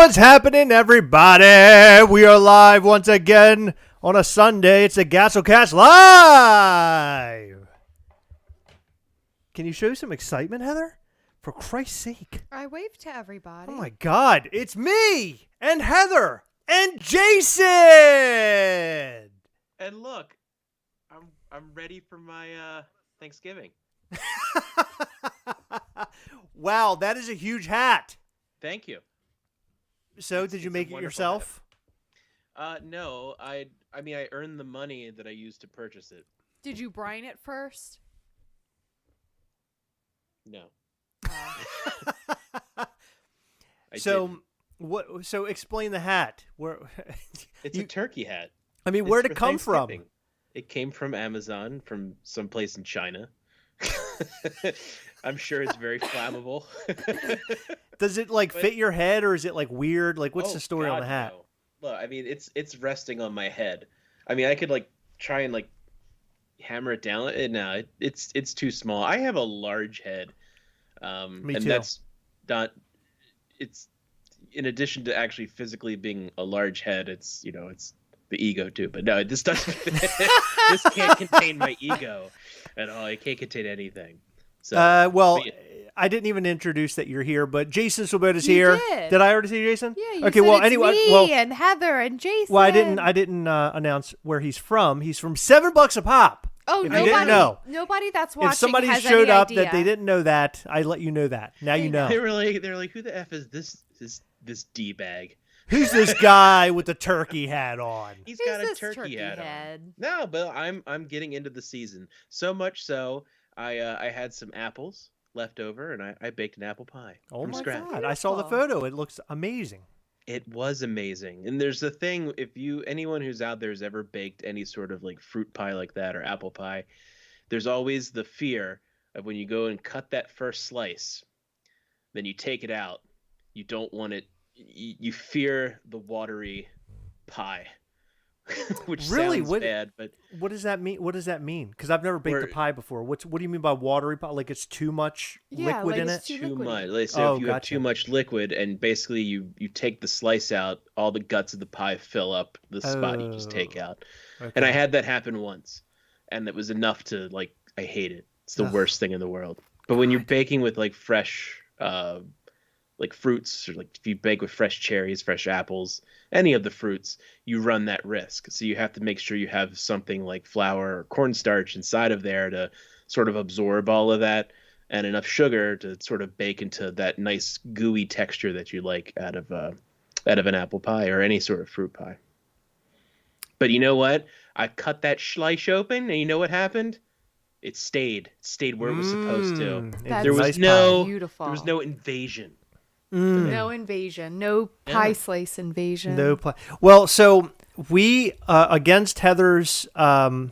What's happening, everybody? We are live once again on a Sunday. It's a Gastlecast live. Can you show some excitement, Heather? For Christ's sake. I waved to everybody. Oh, my God. It's me and Heather and Jason. And look, I'm ready for my Thanksgiving. Wow, that is a huge hat. Thank you. So, did you make it yourself? No, I mean I earned the money that I used to purchase it. Did you brine it first? No. So explain the hat. It's a turkey hat. I mean, where'd it come from? It came from Amazon, from someplace in China. I'm sure it's very flammable. Does it fit your head, or is it weird? What's the story on the hat? No. Look, I mean, it's resting on my head. I mean, I could try and hammer it down. No, it's too small. I have a large head. Me and too. That's not. It's in addition to actually physically being a large head. It's it's the ego too. But no, this doesn't. This can't contain my ego at all. It can't contain anything. So, I didn't even introduce that you're here, but Jason Swoboda's here. Did I already see Jason? Yeah. You okay. said Well, it's anyway, me and Heather and Jason. Well, I didn't announce where he's from. He's from $7 a pop. Oh, if you didn't know. Nobody that's watching If somebody has showed any up idea. that they didn't know that, I let you know that. Now you know. They're like, who the F is this D bag? Who's this guy with the turkey hat on? He's got a turkey hat on. No, but I'm getting into the season. So much so, I had some apples left over, and I baked an apple pie. Oh from my scratch. God! I saw the photo. It looks amazing. It was amazing. And there's the thing: if anyone who's out there has ever baked any sort of fruit pie like that or apple pie, there's always the fear of when you go and cut that first slice, then you take it out. You don't want it. You fear the watery pie, which sounds bad. But what does that mean? What does that mean? Because I've never baked a pie before. What do you mean by watery pie? Like it's too much liquid in it? Too much. So if you have too much liquid, and basically you take the slice out, all the guts of the pie fill up the spot you just take out. Okay. And I had that happen once, and it was enough to I hate it. It's the worst thing in the world. But when you're baking with fresh fruits, or if you bake with fresh cherries, fresh apples, any of the fruits, you run that risk. So you have to make sure you have something like flour or cornstarch inside of there to sort of absorb all of that, and enough sugar to sort of bake into that nice gooey texture that you like out of an apple pie or any sort of fruit pie. But you know what? I cut that slice open, and you know what happened? It stayed where it was supposed to. There was no invasion. No invasion. No pie slice invasion. No pie. Well, so we against Heather's what's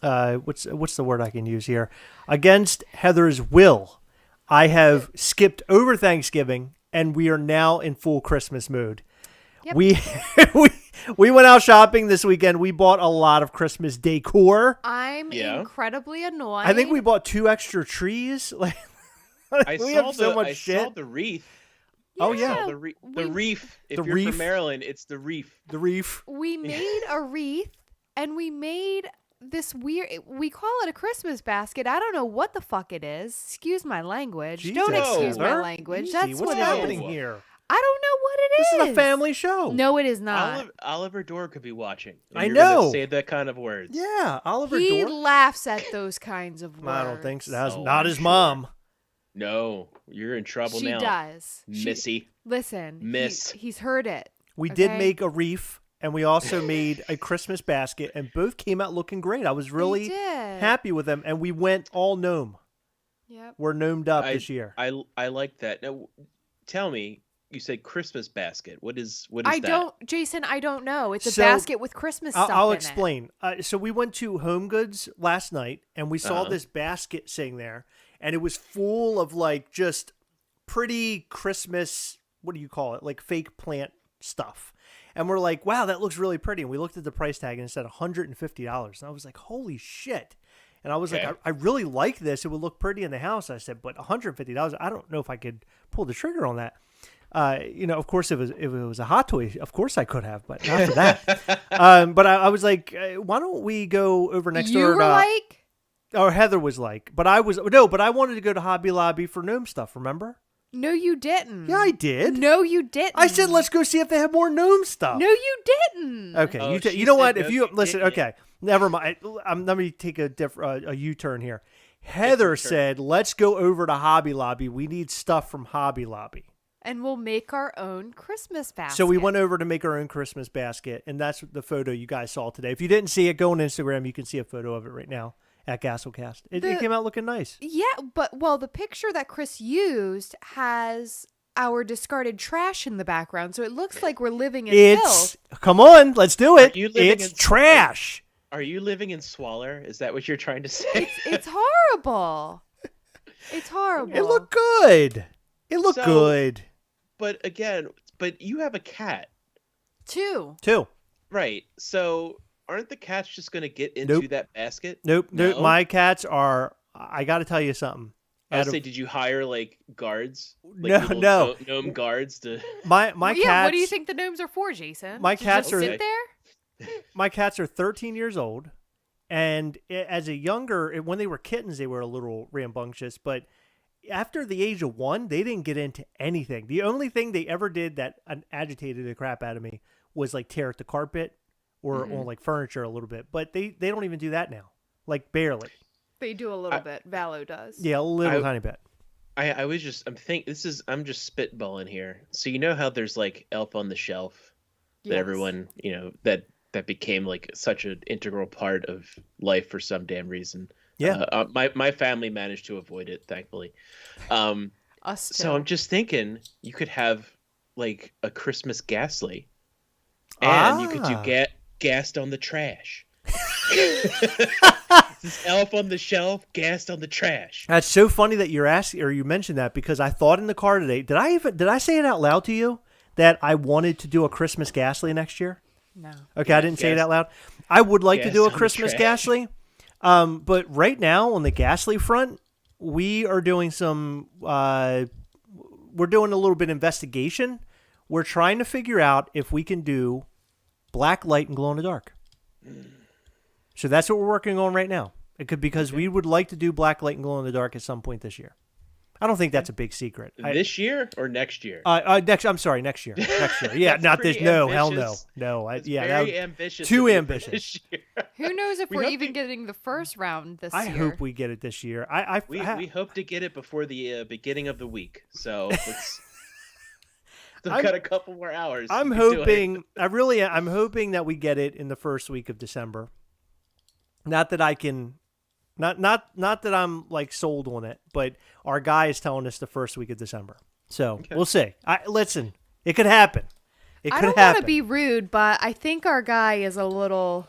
the word I can use here? Against Heather's will, I have skipped over Thanksgiving, and we are now in full Christmas mode. Yep. We went out shopping this weekend. We bought a lot of Christmas decor. I'm incredibly annoyed. I think we bought 2 extra trees. I saw the wreath. Oh yeah, the reef. If you're from Maryland, it's the reef. The reef. We made a wreath, and we made this weird. We call it a Christmas basket. I don't know what the fuck it is. Excuse my language. Jesus. Don't excuse my language. Easy. That's what's what happening it is. here. I don't know what it is. This is a family show. No, it is not. Oliver Dorr could be watching. I you're know. Gonna say that kind of words. Yeah, Oliver Dorr. He laughs at those kinds of words. I don't think so. That's not his mom. No, you're in trouble now. She does. Missy. Listen. Miss. He's heard it. We did make a wreath, and we also made a Christmas basket, and both came out looking great. I was really happy with them, and we went all gnome. Yep. We're gnomed up this year. I like that. Now, tell me, you said Christmas basket. What is that? Jason, I don't know. It's a basket with Christmas stuff I'll in explain. So we went to Home Goods last night, and we saw this basket sitting there, and it was full of just pretty Christmas, what do you call it? Fake plant stuff. And we're like, wow, that looks really pretty. And we looked at the price tag, and it said $150. And I was like, holy shit. And I was like, I really like this. It would look pretty in the house. I said, but $150, I don't know if I could pull the trigger on that. Of course, if it was a hot toy, of course I could have, but not for that. But I was like, why don't we go over next door? You were like, or Heather was like, but I wanted to go to Hobby Lobby for gnome stuff. Remember? no, you didn't. Yeah, I did. No, you didn't. I said, let's go see if they have more gnome stuff. No, you didn't. Okay, Oh, you know what? no, If you she listen, didn't. okay, never mind. Let me take a U-turn here. Heather said, let's go over to Hobby Lobby. We need stuff from Hobby Lobby. And we'll make our own Christmas basket. So we went over to make our own Christmas basket, and that's the photo you guys saw today. If you didn't see it, go on Instagram. You can see a photo of it right now at Gastlecast. It came out looking nice. Yeah, but the picture that Chris used has our discarded trash in the background, so it looks like we're living in filth. Come on, let's do it. you living It's in- trash. Are you living in squalor? Is that what you're trying to say? It's horrible. It's horrible. It looked good. It looked So- good. But again, you have a cat, Two. right? So aren't the cats just going to get into Nope. that basket? Nope. No? My cats are. I got to tell you something. I Out would of- say, did you hire like guards? No, Like little no. gnome guards to. My Well, cats. yeah, what do you think the gnomes are for, Jason? My To cats just are- sit there? My cats are 13 years old, and as a younger, when they were kittens, they were a little rambunctious. But after the age of 1, they didn't get into anything. The only thing they ever did that agitated the crap out of me was like tear at the carpet or on like furniture a little bit. But they don't even do that now, like barely. They do a little bit. Valo does. Yeah, a little tiny bit. I was just I'm just spitballing here. So you know how there's like Elf on the Shelf that Yes. everyone that became like such an integral part of life for some damn reason. Yeah. My family managed to avoid it, thankfully. Us So too. I'm just thinking you could have like a Christmas ghastly, and you could do gassed on the trash. This Elf on the Shelf, gassed on the trash. That's so funny that you're asking or you mentioned that because I thought in the car today. Did I say it out loud to you that I wanted to do a Christmas Ghastly next year? No. Okay, I didn't say it out loud. I would like to Gas do a on the Christmas trash. Ghastly, but right now on the Ghastly front, we are doing some. We're doing a little bit of investigation. We're trying to figure out if we can do black light and glow in the dark. So that's what we're working on right now. It could because we would like to do black light and glow in the dark at some point this year. I don't think that's a big secret. This year or next year? I'm sorry, next year. Next year. Yeah, That's not this. pretty No, hell no, ambitious. no. It's Yeah, very that, ambitious. too of you for ambitious. this year. Who knows if We we're hope even to- getting the first round this I year? hope we get it this year. We hope to get it before the beginning of the week. So let's still got a couple more hours. I'm We can do it. hoping. I'm hoping that we get it in the first week of December. Not that I can. Not that I'm like sold on it, but our guy is telling us the first week of December. So we'll see. Listen, it could happen. It I could don't want happen. to be rude, but I think our guy is a little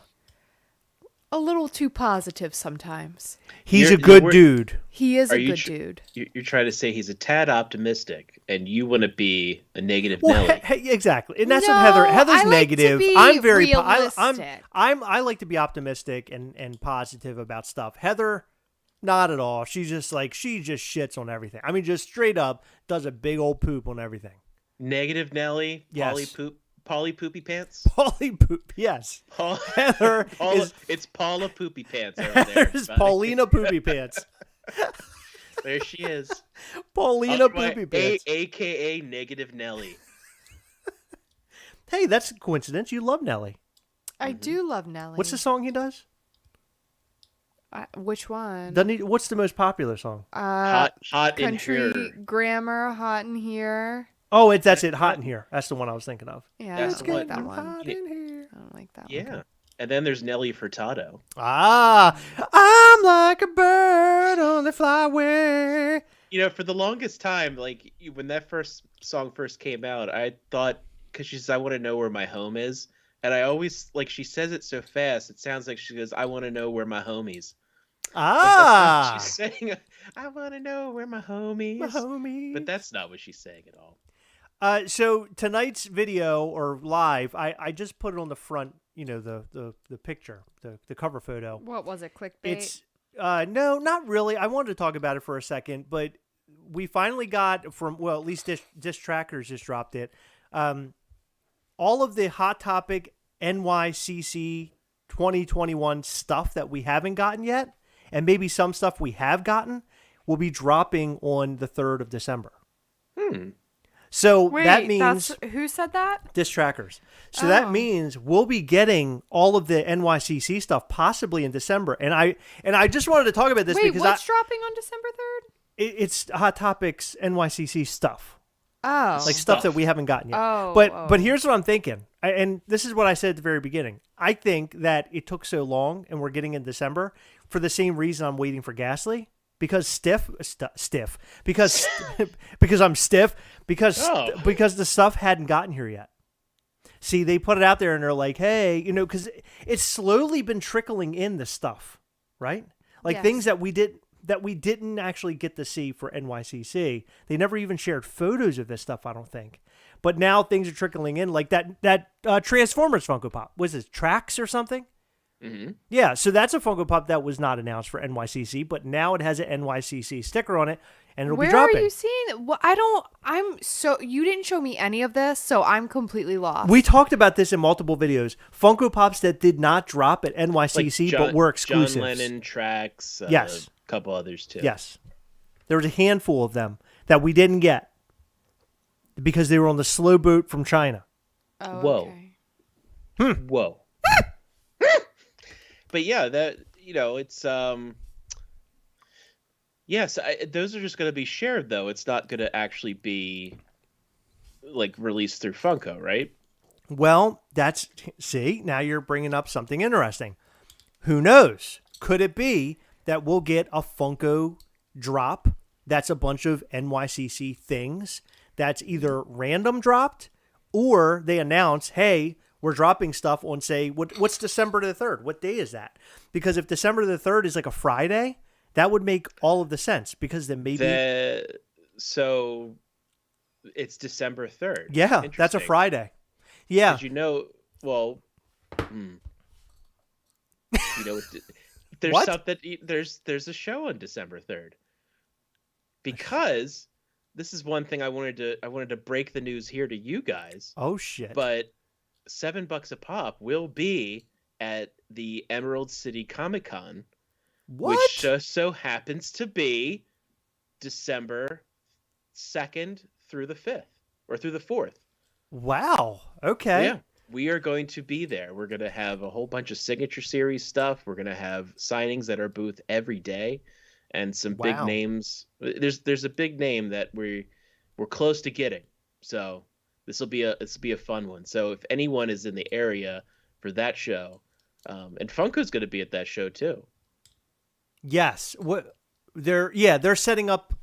too positive sometimes. He's You're- a good you're- dude. He is Are a you good tr- dude. You're trying to say he's a tad optimistic, and you want to be a negative Well, Nelly. exactly, and that's No, what Heather's I like to negative. be I'm very. realistic. I like to be optimistic and positive about stuff. Heather, not at all. She's just like she just shits on everything. I mean, just straight up does a big old poop on everything. Negative Nelly. Yes. Polly Poopy Pants. Polly poop. Yes. Paul, Heather is it's Paula Poopy Pants over there. Heather's everybody. Paulina Poopy Pants. There she is. Paulina Poopy Pants. AKA Negative Nelly. Hey, that's a coincidence. You love Nelly. I do love Nelly. What's the song he does? Which one? Doesn't he? What's the most popular song? Hot in Country here. Grammar, Hot in Here. Oh, that's it. Hot in Here. That's the one I was thinking of. Yeah, That's I don't like the that one. one. Hot in here. I don't like that one. Yeah. And then there's Nelly Furtado. Ah, I'm like a bird on the flyway. You know, for the longest time, like when that first song first came out, I thought because she says, "I want to know where my home is," and I always like she says it so fast, it sounds like she goes, "I want to know where my homies." Ah, She's saying, "I want to know where my homies." my homie. But that's not what she's saying at all. So tonight's video or live, I just put it on the front. You know the picture, the cover photo. What was it? Clickbait. It's no, not really. I wanted to talk about it for a second, but we finally got from, well, at least Disc Trackers just dropped it. All of the Hot Topic NYCC 2021 stuff that we haven't gotten yet, and maybe some stuff we have gotten, will be dropping on the 3rd of December. So Wait, that means who said that? Disc Trackers. So that means we'll be getting all of the NYCC stuff possibly in December. And I just wanted to talk about this because what's dropping on December 3rd? It's Hot Topics NYCC stuff. Oh. Like stuff that we haven't gotten yet. Oh, but here's what I'm thinking. And this is what I said at the very beginning. I think that it took so long and we're getting in December for the same reason I'm waiting for Ghastly. Because because I'm stiff, because the stuff hadn't gotten here yet. See, they put it out there and they're like, hey, because it's slowly been trickling in the stuff, right? Like things that we didn't actually get to see for NYCC. They never even shared photos of this stuff, I don't think. But now things are trickling in, like that Transformers Funko Pop. Was it Trax or something? Mm-hmm. Yeah, so that's a Funko Pop that was not announced for NYCC, but now it has an NYCC sticker on it, and it'll be dropping. Where are you seeing it? Well, you didn't show me any of this, so I'm completely lost. We talked about this in multiple videos. Funko Pops that did not drop at NYCC, but were exclusives. John Lennon Trax, yes. A couple others too. Yes. There was a handful of them that we didn't get because they were on the slow boat from China. Oh, Whoa. okay. Whoa. But yeah, that it's yes, those are just going to be shared though. It's not going to actually be like released through Funko, right? Well, now you're bringing up something interesting. Who knows? Could it be that we'll get a Funko drop that's a bunch of NYCC things that's either random dropped or they announce, hey, we're dropping stuff on, say, what's December the 3rd? What day is that? Because if December the 3rd is like a Friday, that would make all of the sense because then maybe... So it's December 3rd. Yeah, that's a Friday. Yeah. Well, there's what? something, there's a show on December 3rd. Because this is one thing I wanted to break the news here to you guys. Oh, shit. But $7 a pop will be at the Emerald City Comic Con, which just so happens to be December 2nd through the 5th or through the 4th. Wow. Okay. Yeah, we are going to be there. We're going to have a whole bunch of signature series stuff. We're going to have signings at our booth every day, and some big names. There's a big name that we're close to getting. So. This will be a fun one. So if anyone is in the area for that show, and Funko's going to be at that show too. Yes, they're setting up.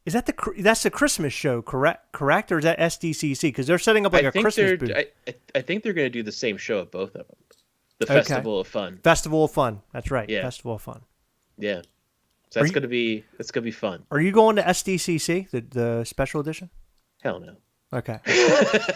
Is that that's the Christmas show, correct, or is that SDCC? Because they're setting up like a Christmas booth. I think they're going to do the same show at both of them. The Festival of Fun. Festival of Fun. That's right. Yeah. Festival of Fun. Yeah. So that's going to be fun. Are you going to SDCC, the special edition? Hell no. Okay.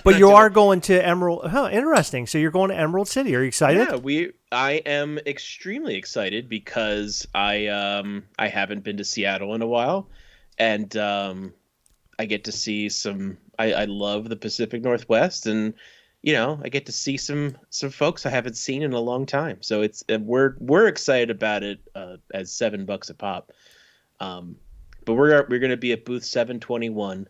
But you are going to Emerald. Huh, interesting. So you're going to Emerald City. Are you excited? Yeah, I am extremely excited because I haven't been to Seattle in a while, and I get to see some. I love the Pacific Northwest, and I get to see some folks I haven't seen in a long time. So we're excited about it as $7 a pop. But we're going to be at booth 721.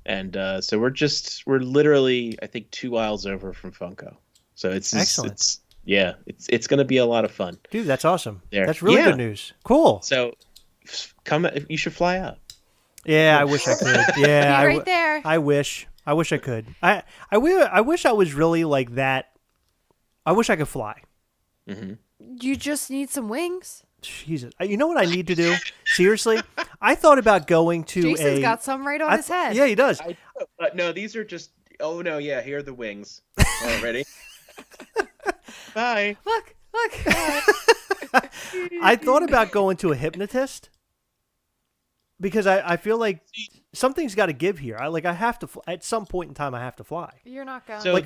And so we're literally, I think, 2 aisles over from Funko. So it's excellent. It's going to be a lot of fun. Dude, that's awesome. There. That's really good news. Cool. So you should fly out. Yeah, I wish I could. Yeah, right there. I wish I could. I wish I was really like that. I wish I could fly. Mm-hmm. You just need some wings. Jesus. You know what I need to do? Seriously? I thought about going to Jason's got some right on his head. Yeah, he does. No, these are just... Oh, no, yeah, here are the wings. All right, ready? Bye. Look. I thought about going to a hypnotist because I feel like something's got to give here. I have to... At some point in time, I have to fly. You're not going. So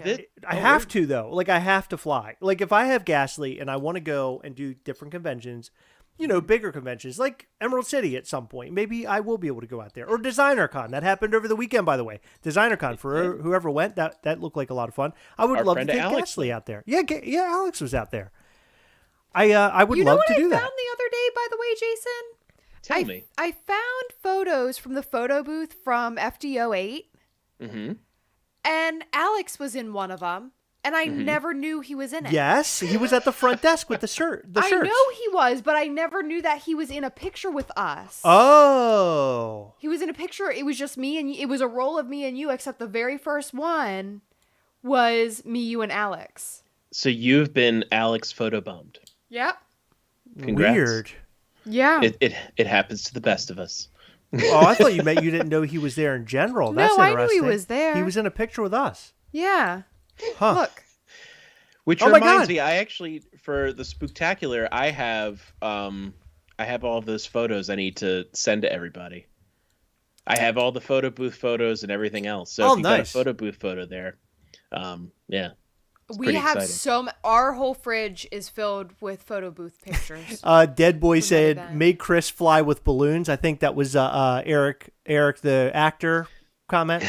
I have to, though. I have to fly. Like, if I have Ghastly and I want to go and do different conventions, bigger conventions like Emerald City at some point. Maybe I will be able to go out there. Or Designer Con. That happened over the weekend, by the way. Designer Con, for whoever went, that looked like a lot of fun. I would love to take Ghastly out there. Yeah, Alex was out there. I would love to do that. You know what I found the other day, by the way, Jason? Tell me. I found photos from the photo booth from FD08. Mm-hmm. And Alex was in one of them. And I never knew he was in it. Yes, he was at the front desk with the shirts. I know he was, but I never knew that he was in a picture with us. Oh. He was in a picture. It was just me and you. It was a roll of me and you, except the very first one was me, you, and Alex. So you've been Alex photobombed. Yep. Congrats. Weird. Yeah. It happens to the best of us. Oh, I thought you meant you didn't know he was there in general. No, That's I interesting. knew he was there. He was in a picture with us. Yeah. Huh. Look. Which reminds me, I actually, for the Spooktacular, I have all of those photos I need to send to everybody. I have all the photo booth photos and everything else. So if you got a photo booth photo there, yeah. We have our whole fridge is filled with photo booth pictures. Dead Boy said, "Make Chris fly with balloons." I think that was Eric the actor comment.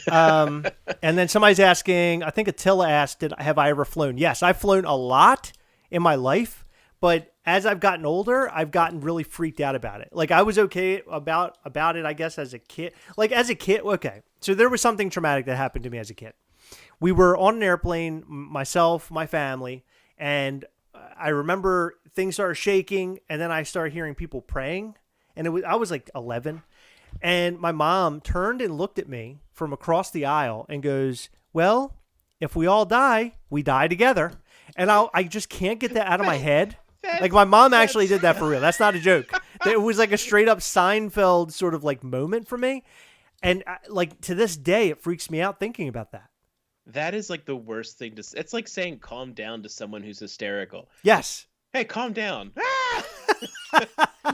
And then somebody's asking, I think Attila asked, have I ever flown? Yes, I've flown a lot in my life, but as I've gotten older, I've gotten really freaked out about it. Like I was okay about it, I guess, as a kid. Like as a kid, okay. So there was something traumatic that happened to me as a kid. We were on an airplane, myself, my family, and I remember things started shaking, and then I started hearing people praying, and I was like 11, and my mom turned and looked at me from across the aisle and goes, "Well, if we all die, we die together." And I just can't get that out of my head. Like my mom actually did that for real. That's not a joke. It was like a straight up Seinfeld sort of like moment for me, and like to this day, it freaks me out thinking about that. That is like the worst thing to. It's like saying "calm down" to someone who's hysterical. Yes. Hey, calm down.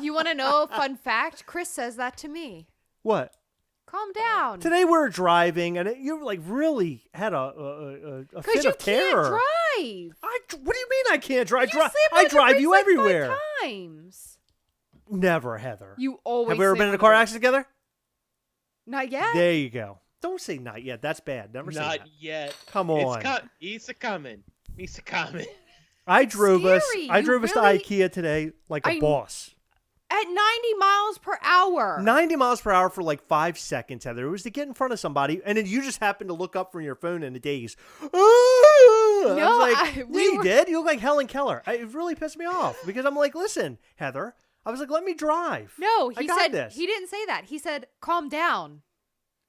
You want to know a fun fact? Chris says that to me. What? Calm down. Today we were driving, and you like really had a fit of terror. Can't drive. What do you mean I can't drive? I drive you like everywhere. 5 times. Never, Heather. You always. Have we ever been in a car accident together? Not yet. There you go. Don't say not yet. That's bad. Never say that. Not yet. Come on. He's a coming. I drove us to really- IKEA today like a boss. At 90 miles per hour. 90 miles per hour for like 5 seconds, Heather. It was to get in front of somebody, and then you just happen to look up from your phone in a daze. I was like, you did? You look like Helen Keller. It really pissed me off because I'm like, listen, Heather. I was like, let me drive. No, he said this. He didn't say that. He said, calm down.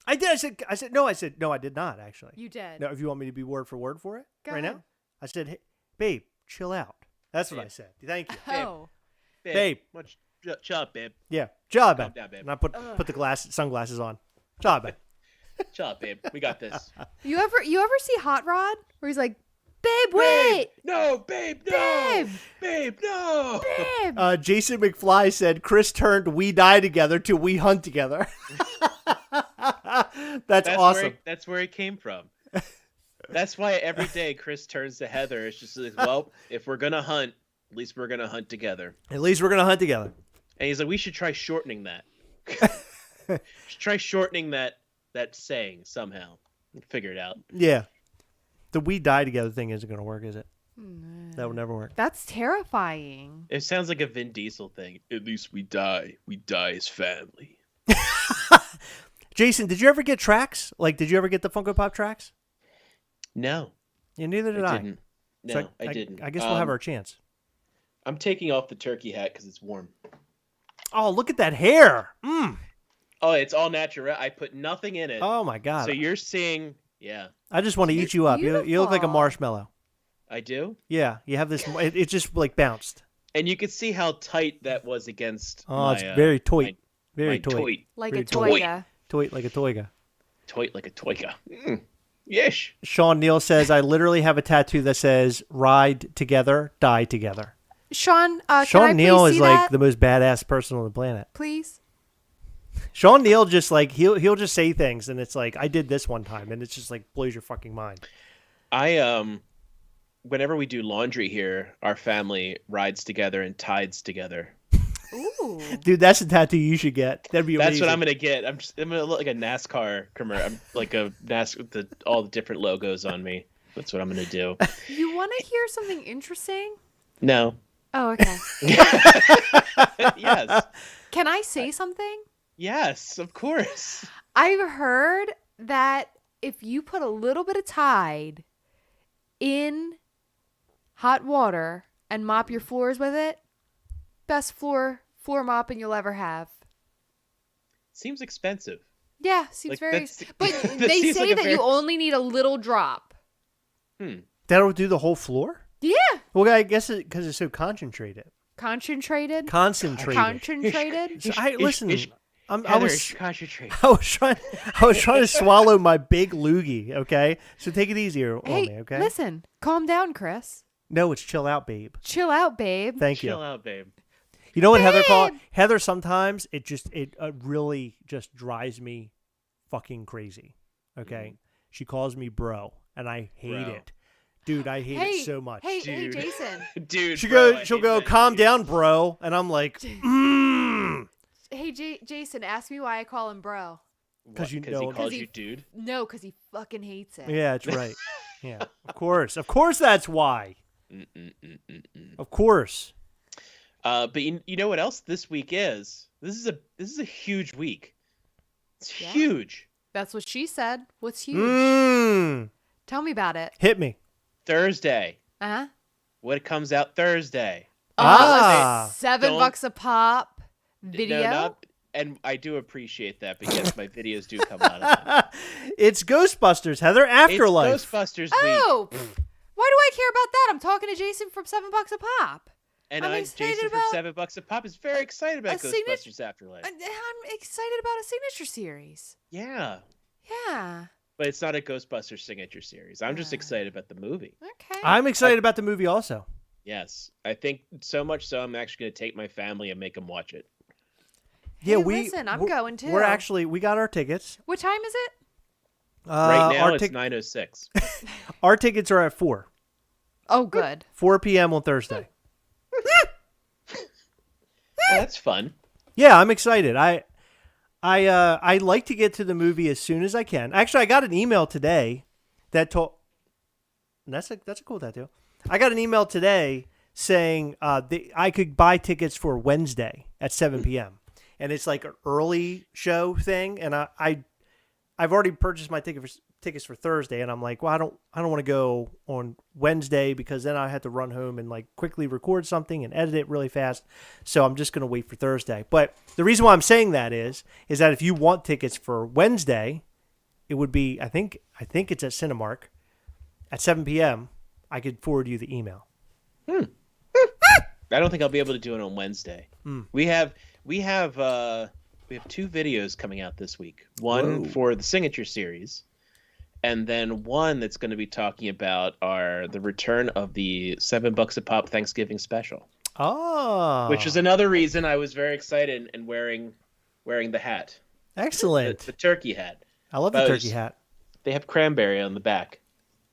I did. I said, no, I did not, actually. You did. No, if you want me to be word for word for it Go right ahead. now. I said, hey, babe, chill out. That's what I said. Thank you. Oh. Babe. Chill out, babe. Yeah. Job, Calm babe. down, babe. And I put the sunglasses on. Job, babe. Chill out, babe. We got this. You ever see Hot Rod where he's like, babe, wait. No, babe, no. Babe. Babe, no. Babe. Jason McFly said, Chris turned "We Die Together" to "We Hunt Together." That's awesome. That's where it came from. That's why every day Chris turns to Heather. It's just like, well, if we're going to hunt, at least we're going to hunt together. At least we're going to hunt together. And he's like, we should try shortening that. Should try shortening that saying somehow. Figure it out. Yeah. The "We Die Together" thing isn't going to work, is it? That would never work. That's terrifying. It sounds like a Vin Diesel thing. At least we die. We die as family. Jason, did you ever get tracks? Like, did you ever get the Funko Pop tracks? No. Yeah, neither did I. Didn't. No, So I didn't. I guess we'll have our chance. I'm taking off the turkey hat because it's warm. Oh, look at that hair. Oh, it's all natural. I put nothing in it. Oh, my God. So you're seeing, yeah. I just want to eat you up. You look like a beautiful. marshmallow. I do? Yeah, you have this. It just like bounced. And you could see how tight that was against Oh, it's very toy. Very my toy. toy. Like Very a toy. toiga. Toy like a toyga. Toy like a toyga. Yes. Sean Neal says, I literally have a tattoo that says, "Ride together, die together." Sean, can I Sean Neal please is see like that? the most badass person on the planet. Please? Sean Neal just like, he'll just say things, and it's like, I did this one time, and it's just like blows your fucking mind. Whenever we do laundry here, our family rides together and tides together. Ooh. Dude, that's a tattoo you should get. That'd be amazing. That's what I'm gonna get. I'm gonna look like a NASCAR commercial. I'm like a NASCAR with all the different logos on me. That's what I'm gonna do. You want to hear something interesting? No. Oh, okay. Yes. Can I say something? Yes, of course. I've heard that if you put a little bit of Tide in hot water and mop your floors with it, best floor mopping you'll ever have. Seems expensive. Yeah, seems Like, very. that's- But that they seems say like a that very- you only need a little drop. That'll do the whole floor? Yeah. Well, I guess because it's so concentrated. Concentrated. Concentrated. So listen, I Heather, was concentrate. I was trying to swallow my big loogie. Okay, so take it easier on Hey, me. Okay. listen. Calm down, Chris. No, it's chill out, babe. Chill out, babe. Thank you. Chill out, babe. You know what Heather called? Babe! Heather sometimes it really just drives me fucking crazy. Okay, she calls me bro, and I hate Bro. it, dude. I hate it so much. Hey, Dude. Jason. Dude, She'll go, calm down, bro, and I'm like, Hey, Jason, ask me why I call him bro. 'Cause you Because he know- calls 'Cause he- you dude. No, because he fucking hates it. yeah, that's right. Yeah, of course, that's why. Mm-mm-mm-mm-mm. Of course. But you know what else this week is? This is a huge week. It's Yeah. huge. That's what she said. What's huge? Tell me about it. Hit me. Thursday. Uh-huh. What comes out Thursday? Ah. $7 a pop video. No, and I do appreciate that, but yes, my videos do come out of that. It's Ghostbusters, Heather. Afterlife. It's Ghostbusters week. Oh, why do I care about that? I'm talking to Jason from $7 a pop. And I'm I'm excited Jason about from $7 a pop is very excited about a signature- Ghostbusters Afterlife. I'm excited about a signature series. Yeah. Yeah. But it's not a Ghostbusters signature series. I'm just excited about the movie. Okay. I'm excited about the movie also. Yes. I think so much so I'm actually going to take my family and make them watch it. Yeah, Hey, listen, I'm going too. We got our tickets. What time is it? Right now our it's 9:06. Our tickets are at 4 Oh, good. p.m. on Thursday. Oh, that's fun. Yeah, I'm excited. I like to get to the movie as soon as I can. Actually, I got an email today that told. That's a cool tattoo. I got an email today saying I could buy tickets for Wednesday at 7 p.m. and it's like an early show thing. And I've already purchased my tickets for Thursday, and I'm like, well, I don't want to go on Wednesday because then I have to run home and like quickly record something and edit it really fast. So I'm just going to wait for Thursday. But the reason why I'm saying that is that if you want tickets for Wednesday, it would be I think it's at Cinemark at 7 p.m. I could forward you the email. I don't think I'll be able to do it on Wednesday. We have 2 videos coming out this week. One for the signature series, and then one that's going to be talking about the return of the $7 a pop Thanksgiving special. Oh, Which is another reason I was very excited and wearing the hat. excellent. The turkey hat. I love the turkey hat. They have cranberry on the back.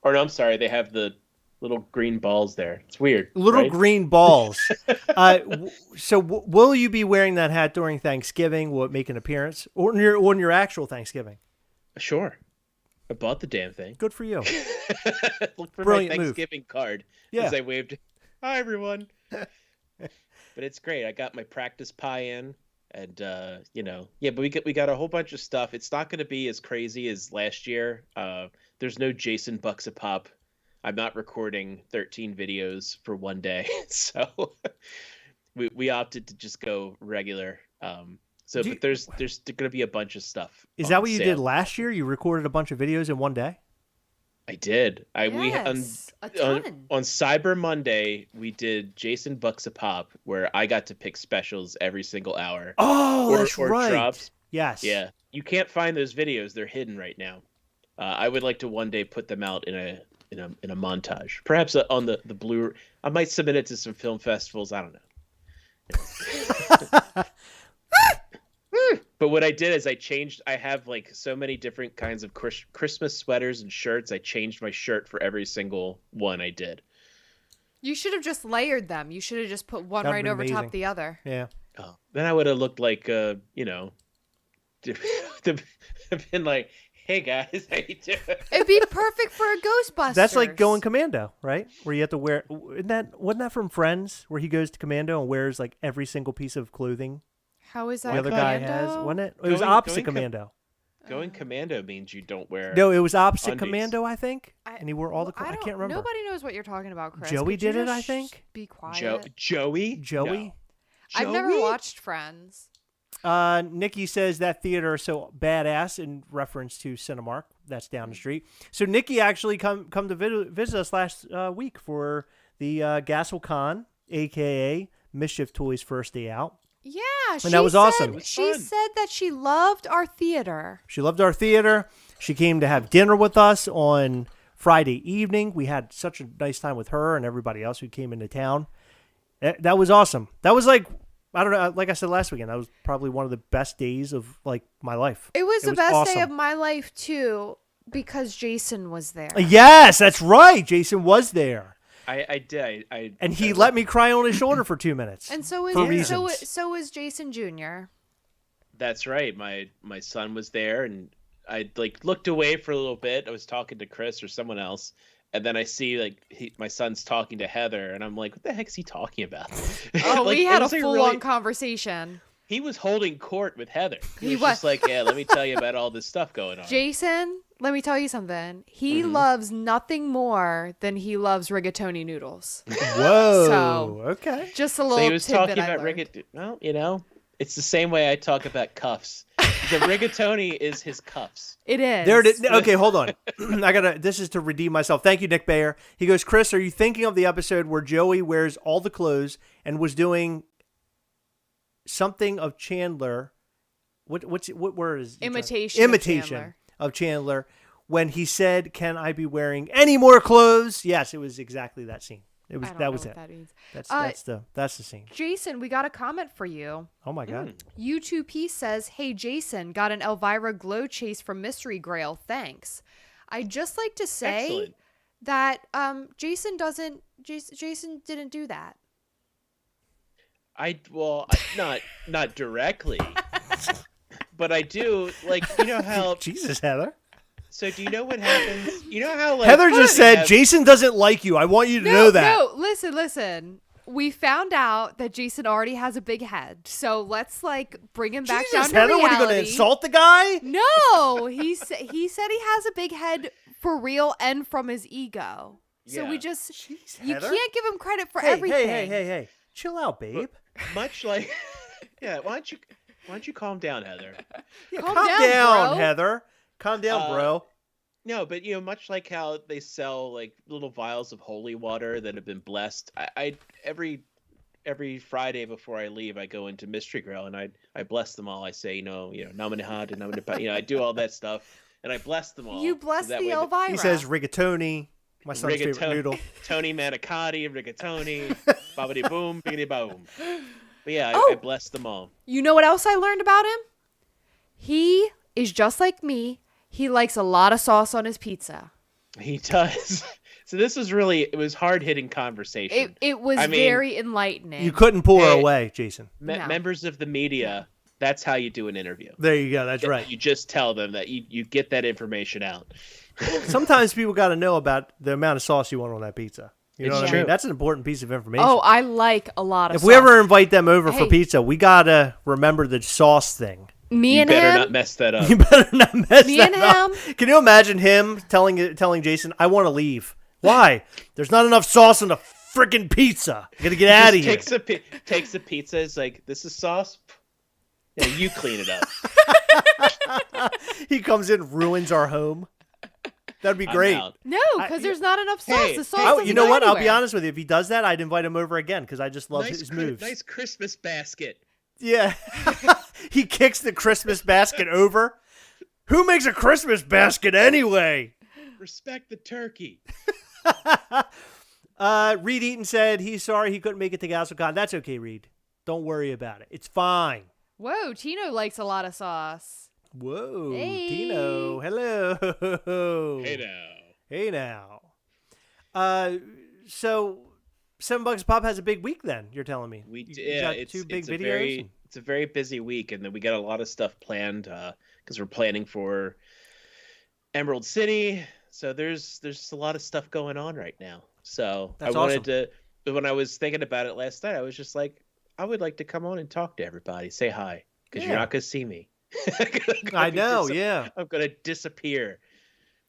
Or no, I'm sorry, they have the little green balls there. It's weird. Little right? green balls. So will you be wearing that hat during Thanksgiving? Will it make an appearance? Or on your actual Thanksgiving? Sure. I bought the damn thing. Good for you. Look for Brilliant my move. Thanksgiving card Yeah. as I waved. Hi, everyone. But it's great. I got my practice pie in, and but we got a whole bunch of stuff. It's not going to be as crazy as last year. There's no Jason Bucks a pop. I'm not recording 13 videos for one day, so we opted to just go regular. But there's going to be a bunch of stuff. Is that what you did last year? You recorded a bunch of videos in one day? I did. A ton. On Cyber Monday, we did Jason Bucks a pop, where I got to pick specials every single hour. Oh, that's or right. drops. Yes. Yeah, you can't find those videos; they're hidden right now. I would like to one day put them out in a montage, perhaps on the blue. I might submit it to some film festivals. I don't know. But what I did is I have like so many different kinds of Christmas sweaters and shirts. I changed my shirt for every single one I did. You should have just layered them. You should have just put one That'd right be over top amazing. the other. Yeah. Oh, then I would have looked like, been like, "Hey guys, how you doing?" It'd be perfect for a Ghostbusters. That's like going commando, right? Where you have to wear. Wasn't that from Friends, where he goes to commando and wears like every single piece of clothing How is that? the other guy has? Commando? Wasn't it? It was opposite commando. Going commando means you don't wear. No, it was opposite undies. commando, I think. And he wore all the. I don't- can't remember. Nobody knows what you're talking about, Chris. Joey Could you did it, just I think. Be quiet. Joey? Joey. No. I've never Joey? watched Friends. Nikki says that theater is so badass in reference to Cinemark. That's down the street. So Nikki actually come to visit us last week for the Gastlecast, a.k.a. Mischief Toys' first day out. Yeah, And that was awesome. It was She fun. said that she loved our theater. She loved our theater. She came to have dinner with us on Friday evening. We had such a nice time with her and everybody else who came into town. That was awesome. That was like, I don't know, like I said last weekend, that was probably one of the best days of like my life. It was the best awesome. day of my life too, because Jason was there. Yes, that's right. Jason was there. I did. And he let me cry on his shoulder for 2 minutes. And so for is reasons. so is Jason Jr. That's right. My son was there, and I like looked away for a little bit. I was talking to Chris or someone else, and then I see like my son's talking to Heather, and I'm like, "What the heck's he talking about?" Oh, Like, we it had a was, like, full-on really- conversation. He was holding court with Heather. He He was was. just like, "Yeah, let me tell you about all this stuff going on." Jason, let me tell you something. He loves nothing more than he loves rigatoni noodles. Whoa. So- Okay. Just a little So he was tidbit talking I about learned. rigatoni. Well, it's the same way I talk about cuffs. The rigatoni is his cuffs. It is. There it is. Okay, hold on. This is to redeem myself. Thank you, Nick Bayer. He goes, Chris, are you thinking of the episode where Joey wears all the clothes and was doing something of Chandler? What word is Imitation of Imitation Chandler. of Chandler when he said, "Can I be wearing any more clothes?" Yes, it was exactly that scene. It was I don't that know was what it. that means. That's the scene. Jason, we got a comment for you. Oh my god. U2P says, "Hey Jason, got an Elvira glow chase from Mystery Grail. Thanks." I'd just like to say Excellent. that Jason didn't do that. Not directly, but I do like how. Jesus, Heather. So do you know what happens? You know how like Heather just they said, have- Jason doesn't like you. I want you to know that. No, listen. We found out that Jason already has a big head, so let's like bring him back Jesus, down to Heather, reality. what are you going to insult the guy? No, he said he has a big head for real and from his ego. So Yeah. we just Jeez, you Heather. can't give him credit for Hey, everything. hey. Chill out, babe. much like yeah. Why don't you calm down, Heather? Yeah, Calm calm down, down, bro. Heather. Calm down, bro. No, but much like how they sell like little vials of holy water that have been blessed. I every Friday before I leave, I go into Mystery Grail and I bless them all. I say, Namine Had and Namine, I do all that stuff and I bless them all. You bless That the way Elvira. He says rigatoni, my son's favorite noodle. Tony Manicotti, rigatoni, bobbity boom, biggity boom. But yeah, Oh. I bless them all. You know what else I learned about him? He is just like me. He likes a lot of sauce on his pizza. He does. So this was it was hard hitting conversation. It was I mean, very enlightening. You couldn't pull her Hey. away, Jason. No. Members of the media, that's how you do an interview. There you go. That's right. You just tell them that you get that information out. Sometimes people got to know about the amount of sauce you want on that pizza. You know It's what I mean? true. That's an important piece of information. Oh, I like a lot of if sauce. we ever invite them over for Hey. pizza, we got to remember the sauce thing. Me You and better him, not mess that up. You better not mess Me that and up. Can you imagine him telling Jason, "I want to leave"? Why? There's not enough sauce on the freaking pizza. I got to get out of here. Takes a pizza. Is like, this is sauce. Yeah, you clean it up. He comes in, ruins our home. That'd be I'm great. out. no, because there's not enough sauce. Hey, the sauce hey, doesn't You know go what? I'll be anywhere. honest with you. If he does that, I'd invite him over again because I just love his moves. Nice Christmas basket. Yeah. He kicks the Christmas basket over. Who makes a Christmas basket anyway? Respect the turkey. Reed Eaton said he's sorry he couldn't make it to Gastlecon. That's okay, Reed. Don't worry about it. It's fine. Whoa, Tino likes a lot of sauce. Whoa, Hey. Tino. Hello. Hey now. Hey now. So $7 a pop has a big week. Then you're telling me you got it's two big it's videos. it's a very busy week, and then we got a lot of stuff planned because we're planning for Emerald City. So there's a lot of stuff going on right now. So That's I wanted awesome. to, when I was thinking about it last night, I was just like, I would like to come on and talk to everybody, say hi, because Yeah. you're not gonna see me. I know, yeah. I'm gonna disappear.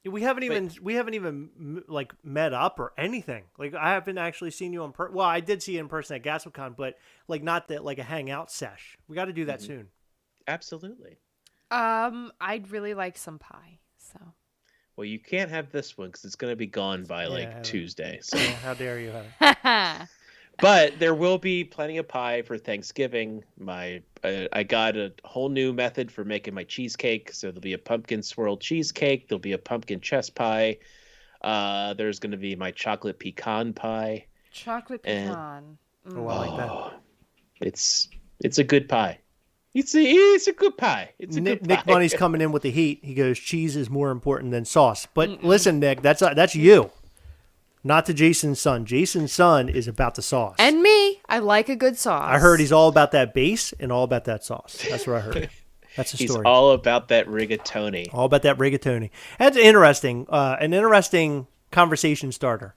We haven't even like met up or anything. Like I haven't actually seen you well, I did see you in person at Gastlecast, but like not that like a hangout sesh. We got to do that soon. Absolutely. I'd really like some pie. So. Well, you can't have this one because it's gonna be gone by like Tuesday. So how dare you have it? But there will be plenty of pie for Thanksgiving. I got a whole new method for making my cheesecake. So there'll be a pumpkin swirl cheesecake. There'll be a pumpkin chess pie. There's going to be my chocolate pecan pie. Chocolate pecan. Oh, I like that. It's a good pie. It's a good pie. It's a good pie. Nick Money's coming in with the heat. He goes, cheese is more important than sauce. But listen, Nick, that's you. Not to Jason's son. Jason's son is about the sauce. And me. I like a good sauce. I heard he's all about that base and all about that sauce. That's what I heard. That's the story. He's all about that rigatoni. All about that rigatoni. That's interesting. An interesting conversation starter.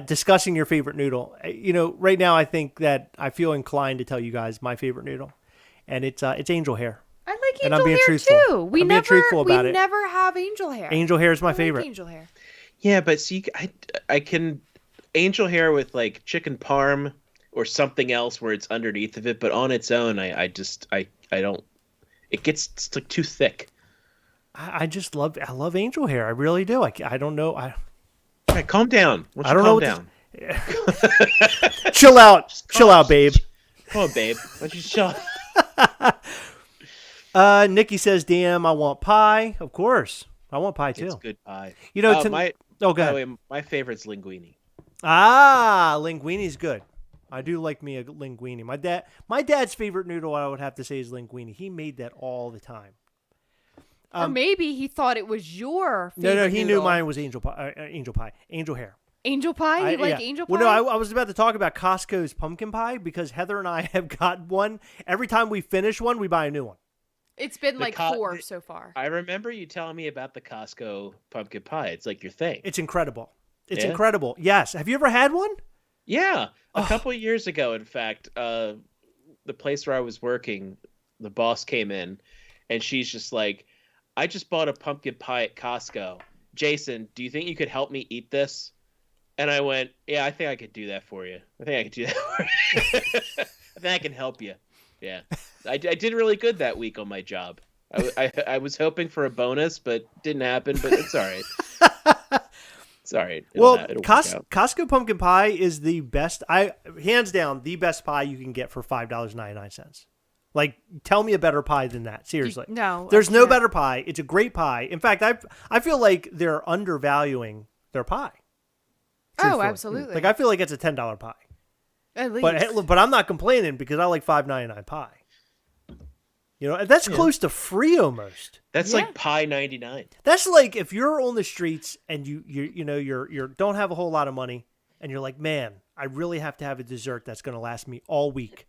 Discussing your favorite noodle. You know, right now I think that I feel inclined to tell you guys my favorite noodle, and it's angel hair. I like And I'm angel being hair truthful. too. I'm being truthful about it. We never have angel hair. Angel hair is my I like favorite. angel hair. Yeah, but see, I can angel hair with like chicken parm or something else where it's underneath of it, but on its own, I don't. It's like too thick. I love angel hair. I really do. I don't know. All right, calm down. I don't know. Calm down. Chill out. Chill out, babe. Come on, babe. Why don't you chill? Nikki says, "Damn, I want pie." Of course, I want pie too. It's good pie. You know, go ahead. My favorite's linguine. Linguine's good. I do like me a linguine. My dad's favorite noodle, I would have to say, is linguine. He made that all the time. Or maybe he thought it was your favorite No, he knew noodle. mine was angel pie, angel hair. Angel pie? You like yeah. angel pie? Well, no, I was about to talk about Costco's pumpkin pie because Heather and I have got one. Every time we finish one, we buy a new one. It's been like 4 so far. I remember you telling me about the Costco pumpkin pie. It's like your thing. It's incredible. It's incredible. Yes. Have you ever had one? Yeah. A couple of years ago, in fact, the place where I was working, the boss came in and she's just like, I just bought a pumpkin pie at Costco. Jason, do you think you could help me eat this? And I went, yeah, I think I could do that for you. I think I can help you. Yeah. I did really good that week on my job. I was hoping for a bonus, but didn't happen, but it's all right. It's all right. It'll work out. Costco pumpkin pie is the best. Hands down, the best pie you can get for $5.99. Like, tell me a better pie than that. Seriously. No. There's no better pie. It's a great pie. In fact, I feel like they're undervaluing their pie. Truthfully. Oh, absolutely. Like, I feel like it's a $10 pie. At least. But I'm not complaining because I like $5.99 pie. You know, that's close to free almost. That's like pie 99. That's like if you're on the streets and you don't have a whole lot of money and you're like, man, I really have to have a dessert that's going to last me all week.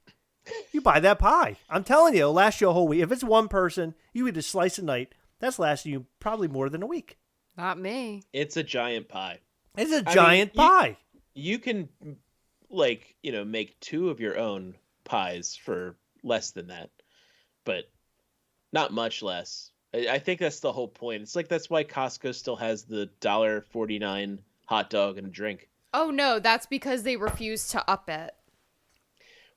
You buy that pie. I'm telling you, it'll last you a whole week. If it's one person, you eat a slice a night. That's lasting you probably more than a week. Not me. It's a giant pie. It's a giant pie. You can, make 2 of your own pies for less than that, but not much less. I think that's the whole point. It's like that's why Costco still has the $1.49 hot dog and a drink. Oh, no, that's because they refuse to up it.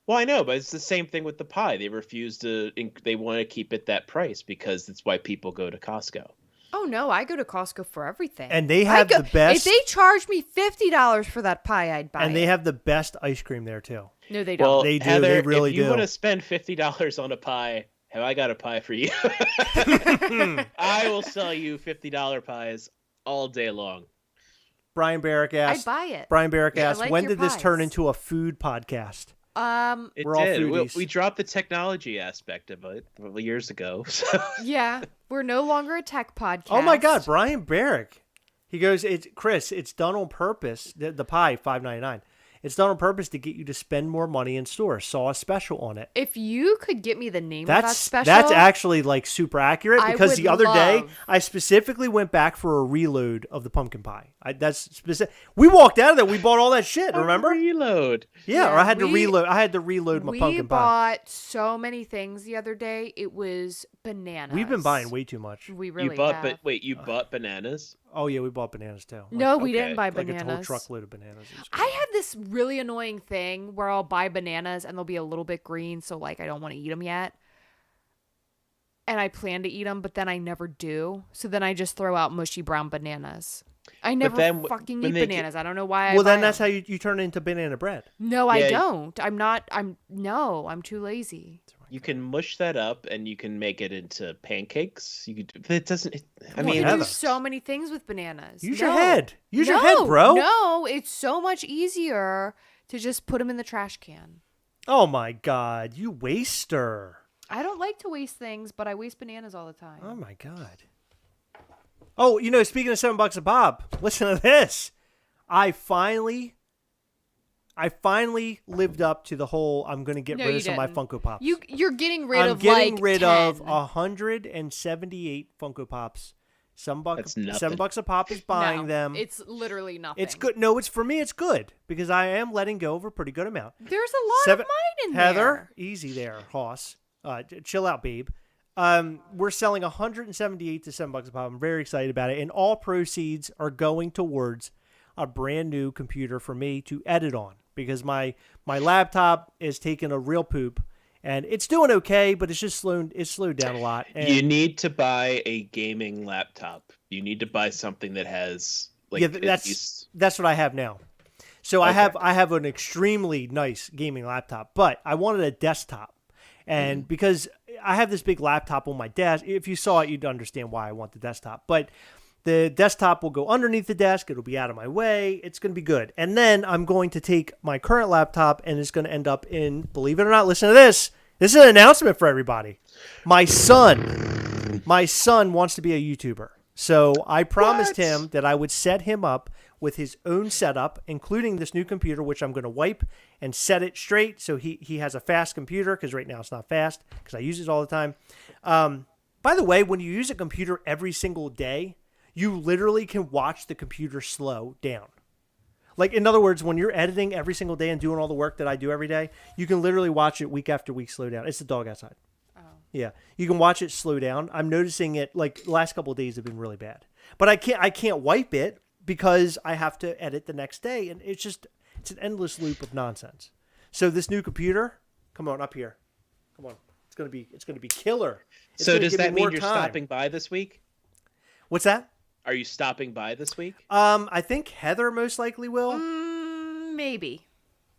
Well, I know, but it's the same thing with the pie. They refuse to. They want to keep it that price because that's why people go to Costco. Oh, no, I go to Costco for everything. And they have the best. If they charged me $50 for that pie, I'd buy it. And they have the best ice cream there, too. No, they don't. Well, They do. Heather, They really if you do. want to spend $50 on a pie, have I got a pie for you? I will sell you $50 pies all day long. Brian Barrick asked. I'd buy it. Brian Barrick Yeah, I asked, like when your did this turn pies. into a food podcast? It We're all did. foodies. We dropped the technology aspect of it years ago. So. Yeah, we're no longer a tech podcast. Oh my God, Brian Barrick. He goes, "It's Chris. It's done on purpose. The pie $5.99. It's done on purpose to get you to spend more money in stores. Saw a special on it. If you could get me the name of that special, that's actually like super accurate because the other day love. I specifically went back for a reload of the pumpkin pie. That's specific. We walked out of there. We bought all that shit. Remember? Reload. Yeah, or I had to reload. I had to reload my pumpkin pie. We bought so many things the other day. It was bananas. We've been buying way too much. We really bought, have. But wait, you bought bananas? Oh yeah, we bought bananas too. No, we didn't buy like bananas. a whole truckload of bananas. I have this really annoying thing where I'll buy bananas and they'll be a little bit green, so like I don't want to eat them yet. And I plan to eat them, but then I never do. So then I just throw out mushy brown bananas. I never fucking eat bananas. I don't know why. Well, then that's how you turn it into banana bread. No, I don't. I'm too lazy. You can mush that up and you can make it into pancakes. You could. It doesn't. I You mean, can do so many things with bananas. Use your head. Use your head, bro. No, it's so much easier to just put them in the trash can. Oh my God, you waster. I don't like to waste things, but I waste bananas all the time. Oh my God. Oh, speaking of $7 a pop, listen to this. I finally lived up to the whole I'm going to get rid of some of my Funko Pops. You're getting rid of I'm getting rid 10. of 178 Funko Pops. $7 a pop is buying them. It's literally nothing. It's good. No, it's for me. It's good because I am letting go of a pretty good amount. There's a lot of mine in Heather, there. easy there, Hoss. Chill out, babe. We're selling 178 to $7 a pop. I'm very excited about it, and all proceeds are going towards a brand new computer for me to edit on because my laptop is taking a real poop. And it's doing okay, but it's slowed down a lot. And you need to buy a gaming laptop. You need to buy something that has that's what I have now. So okay. I have an extremely nice gaming laptop, but I wanted a desktop. And because I have this big laptop on my desk, if you saw it, you'd understand why I want the desktop. But the desktop will go underneath the desk. It'll be out of my way. It's going to be good. And then I'm going to take my current laptop and it's going to end up in, believe it or not, listen to this. This is an announcement for everybody. My son wants to be a YouTuber. So I promised him that I would set him up with his own setup, including this new computer, which I'm going to wipe and set it straight. So he has a fast computer because right now it's not fast because I use it all the time. By the way, when you use a computer every single day, you literally can watch the computer slow down. Like, in other words, when you're editing every single day and doing all the work that I do every day, you can literally watch it week after week slow down. It's the dog outside. Oh. Yeah. You can watch it slow down. I'm noticing it, like, the last couple of days have been really bad. But I can't wipe it because I have to edit the next day. And it's an endless loop of nonsense. So this new computer, come on, up here. Come on. It's going to be killer. So does that mean you're stopping by this week? What's that? Are you stopping by this week? I think Heather most likely will. Maybe.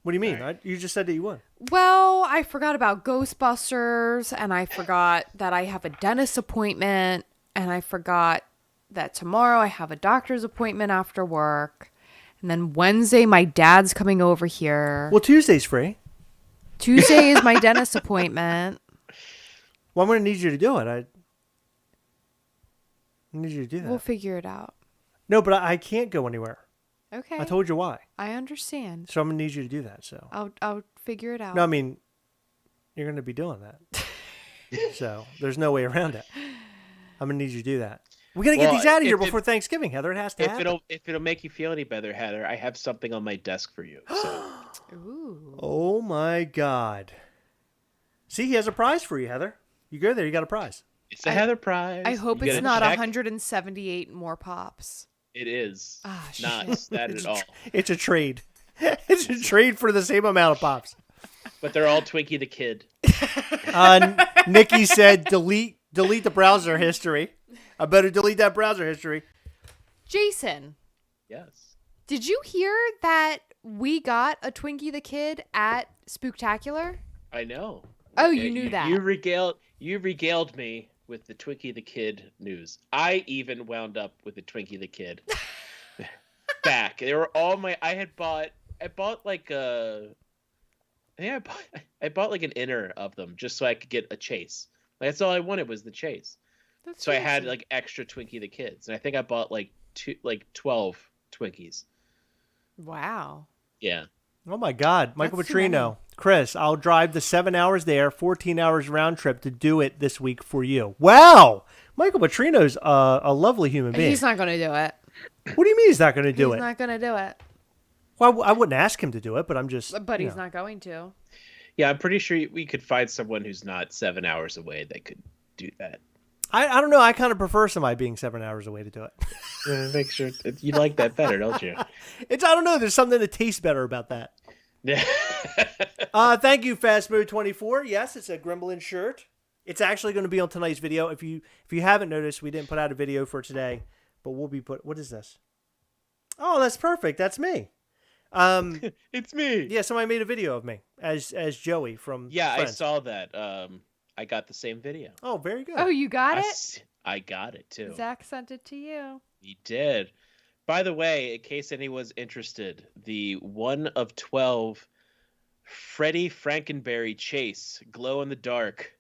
What do you mean? Right. You just said that you would. Well, I forgot about Ghostbusters, and I forgot that I have a dentist appointment, and I forgot that tomorrow I have a doctor's appointment after work, and then Wednesday my dad's coming over here. Well, Tuesday's free. Tuesday is my dentist appointment. Well, I'm going to need you to do it. I need you to do that. We'll figure it out. No, but I can't go anywhere. Okay. I told you why. I understand. So I'm going to need you to do that. So I'll figure it out. No, I mean, you're going to be doing that. So there's no way around it. I'm going to need you to do that. We got to get these out of here before Thanksgiving, Heather. It has to happen. If it'll make you feel any better, Heather, I have something on my desk for you. So. Ooh. Oh my God. See, he has a prize for you, Heather. You go there, you got a prize. It's a Heather prize. I hope it's not 178 more pops. It is. Ah, not that at all. It's a trade. It's a trade for the same amount of pops. But they're all Twinkie the Kid. Nikki said, delete the browser history. I better delete that browser history. Jason. Yes. Did you hear that we got a Twinkie the Kid at Spooktacular? I know. Oh, you knew that. You regaled me with the Twinkie the Kid news. I even wound up with the Twinkie the Kid back. They were all I bought like I bought like an inner of them just so I could get a chase. Like, that's all I wanted was the chase. That's so awesome. I had like extra Twinkie the Kids, and I think I bought like 12 Twinkies. Wow. Yeah. Oh my God, Michael That's too many. Petrino. Chris, I'll drive the 7 hours there, 14 hours round trip to do it this week for you. Wow. Michael Petrino's a lovely human being. He's not going to do it. What do you mean he's not going to do He's it? not going to do it. Well, I wouldn't ask him to do it, but I'm just. But he's not going to. Yeah, I'm pretty sure we could find someone who's not 7 hours away that could do that. I don't know. I kind of prefer somebody being 7 hours away to do it. Make sure you like that better, don't you? I don't know. There's something that tastes better about that. Yeah. Thank you, Fast Mode 24. Yes, it's a Gremlin shirt. It's actually going to be on tonight's video. If you haven't noticed, we didn't put out a video for today, but we'll be what is this? Oh, that's perfect. That's me. It's me. Yeah, somebody made a video of me as Joey from Yeah, Friends. I saw that. I got the same video. Oh, very good. Oh, you got it? I got it too. Zach sent it to you. He did. By the way, in case anyone's interested, the 1 of 12 Freddie Frankenberry Chase glow in the dark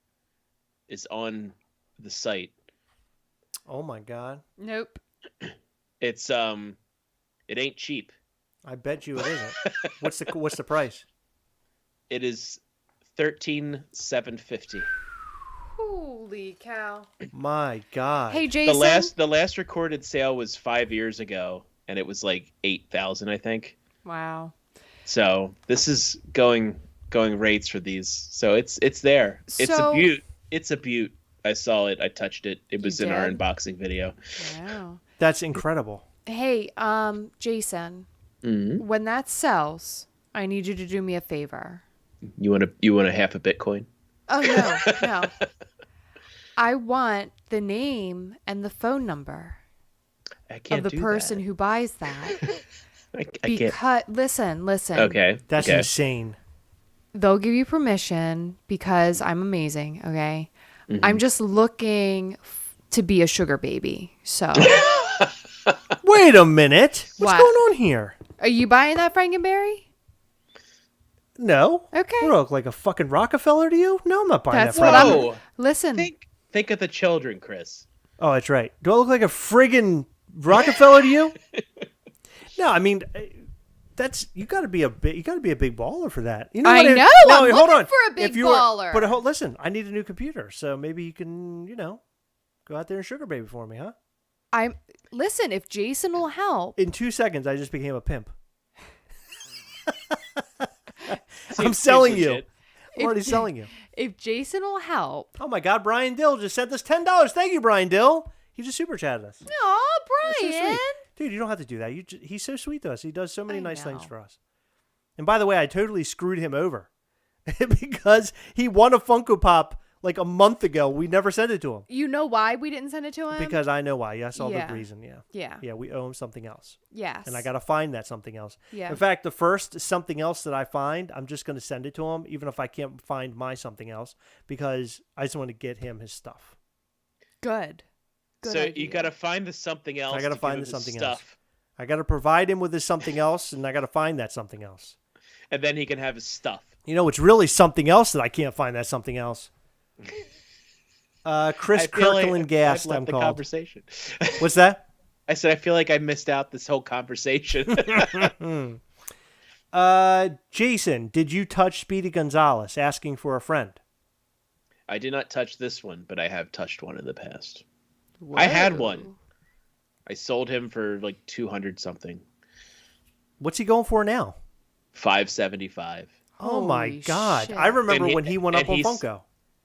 is on the site. Oh my God. Nope. It's it ain't cheap. I bet you it isn't. What's the price? It is $13,750. Holy cow. My God. Hey, Jason. The last recorded sale was 5 years ago, and it was like 8,000, I think. Wow. So this is going rates for these. So it's there. It's a beaut. It's a beaut. I saw it. I touched it. It was in our unboxing video. Wow. That's incredible. Hey, Jason. Mm-hmm. When that sells, I need you to do me a favor. You want a half a Bitcoin? Oh no. I want the name and the phone number I can't of the do person that. who buys that. I can't. Because listen. Okay. That's okay. insane. They'll give you permission because I'm amazing. Okay. Mm-hmm. I'm just looking to be a sugar baby. So. Wait a minute. What's What? going on here? Are you buying that Frankenberry? No. Okay. What, I look like a fucking Rockefeller to you? No, I'm not buying That's that. what Frank. I'm. Whoa. Listen. Think of the children, Chris. Oh, that's right. Do I look like a friggin' Rockefeller to you? No, I mean, you got to be a big baller for that. You know I what? know. No, I'm hold looking on. for a big If you were- baller. But listen, I need a new computer, so maybe you can, go out there and sugar baby for me, huh? Listen. If Jason will help, In 2 seconds, I just became a pimp. I'm Seems selling you. legit. I'm already selling you. if Jason will help. Oh my God, Brian Dill just sent us $10. Thank you, Brian Dill. He just super chatted us. Oh, That's so Brian. sweet. Dude, you don't have to do that. He's so sweet to us. He does so many I nice things know. for us. And by the way, I totally screwed him over because he won a Funko Pop like a month ago. We never sent it to him You know why we didn't send it to him? because I know why. Yeah, I saw Yeah. the reason. Yeah. Yeah. Yeah, we owe him something else. Yes. And I got to find that something else. Yeah. In fact, the first something else that I find, I'm just going to send it to him, even if I can't find my something else, because I just want to get him his stuff. Good. Good So idea. you got to find the something else. I got to give find him the his something stuff, else. I got to provide him with his something else, and I got to find that something else. and then he can have his stuff. You know, it's really something else that I can't find that something else. Chris I feel like Kirkland Gast, I've left I'm the called. Conversation. What's that? I said I feel like I missed out this whole conversation. Jason, did you touch Speedy Gonzalez asking for a friend? I did not touch this one, but I have touched one in the past. I had one. I sold him for like 200 something. What's he going for now? 575. Oh my Holy God. shit. I remember And he- when he went up and on he's- Funko.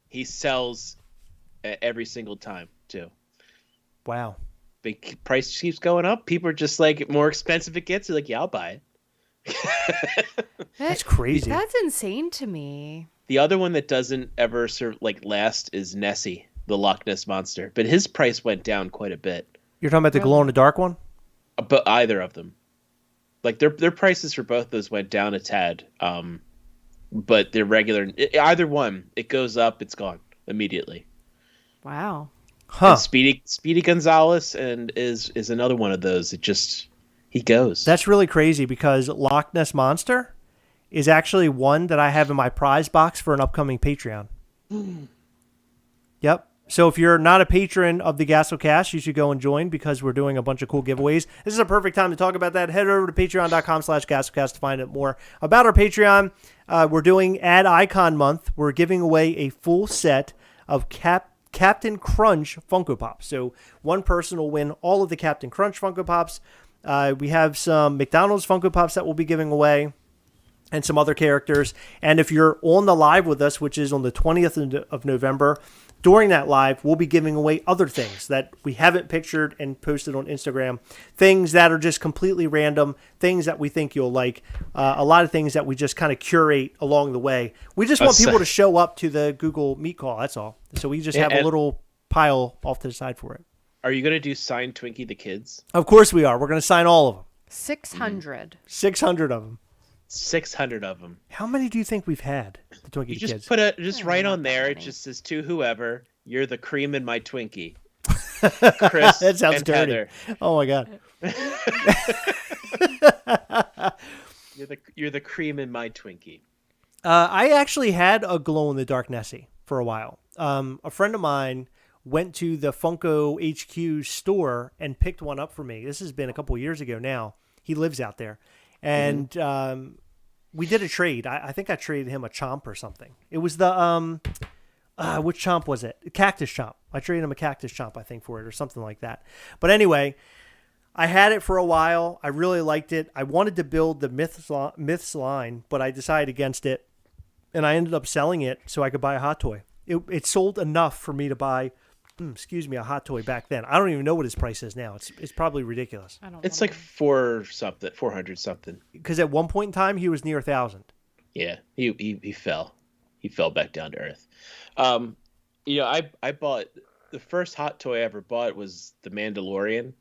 He sells every single time too. Wow. The price keeps going up. People are just like, more expensive it gets. They're like, yeah, I'll buy it. That's crazy. That's insane to me. The other one that doesn't ever last is Nessie, the Loch Ness monster, but his price went down quite a bit. You're talking about the glow in the dark one? But either of them, like their prices for both those went down a tad. But they're regular. Either one, it goes up, it's gone immediately. Wow. Huh. And Speedy Gonzalez is another one of those. He goes. That's really crazy because Loch Ness Monster is actually one that I have in my prize box for an upcoming Patreon. Yep. So if you're not a patron of the Gastlecast, you should go and join because we're doing a bunch of cool giveaways. This is a perfect time to talk about that. Head over to patreon.com/Gastlecast to find out more about our Patreon. We're doing Ad Icon Month. We're giving away a full set of Captain Crunch Funko Pops. So one person will win all of the Captain Crunch Funko Pops. We have some McDonald's Funko Pops that we'll be giving away and some other characters. And if you're on the live with us, which is on the 20th of November, during that live, we'll be giving away other things that we haven't pictured and posted on Instagram, things that are just completely random, things that we think you'll like, a lot of things that we just kind of curate along the way. We just want people to show up to the Google Meet call, that's all. So we just have a little pile off to the side for it. Are you going to do Sign Twinkie the Kids? Of course we are. We're going to sign all of them. 600. 600 of them. 600 of them. How many do you think we've had? The Twinkie You just Kids. put just right on there. It just says to whoever, you're the cream in my Twinkie. Chris that sounds and dirty. Heather. Oh my god. You're the cream in my Twinkie. I actually had a glow in the dark Nessie for a while. A friend of mine went to the Funko HQ store and picked one up for me. This has been a couple years ago now. He lives out there. And we did a trade. I think I traded him a chomp or something. It was the which chomp was it? Cactus chomp. I traded him a cactus chomp, I think, for it or something like that. But anyway, I had it for a while. I really liked it. I wanted to build the Myths line, but I decided against it, and I ended up selling it so I could buy a hot toy. It sold enough for me to buy, a hot toy back then. I don't even know what his price is now. It's probably ridiculous. It's like 400 something. Because at one point in time, he was near 1,000. Yeah, he fell. He fell back down to earth. I bought the first hot toy I ever bought was the Mandalorian,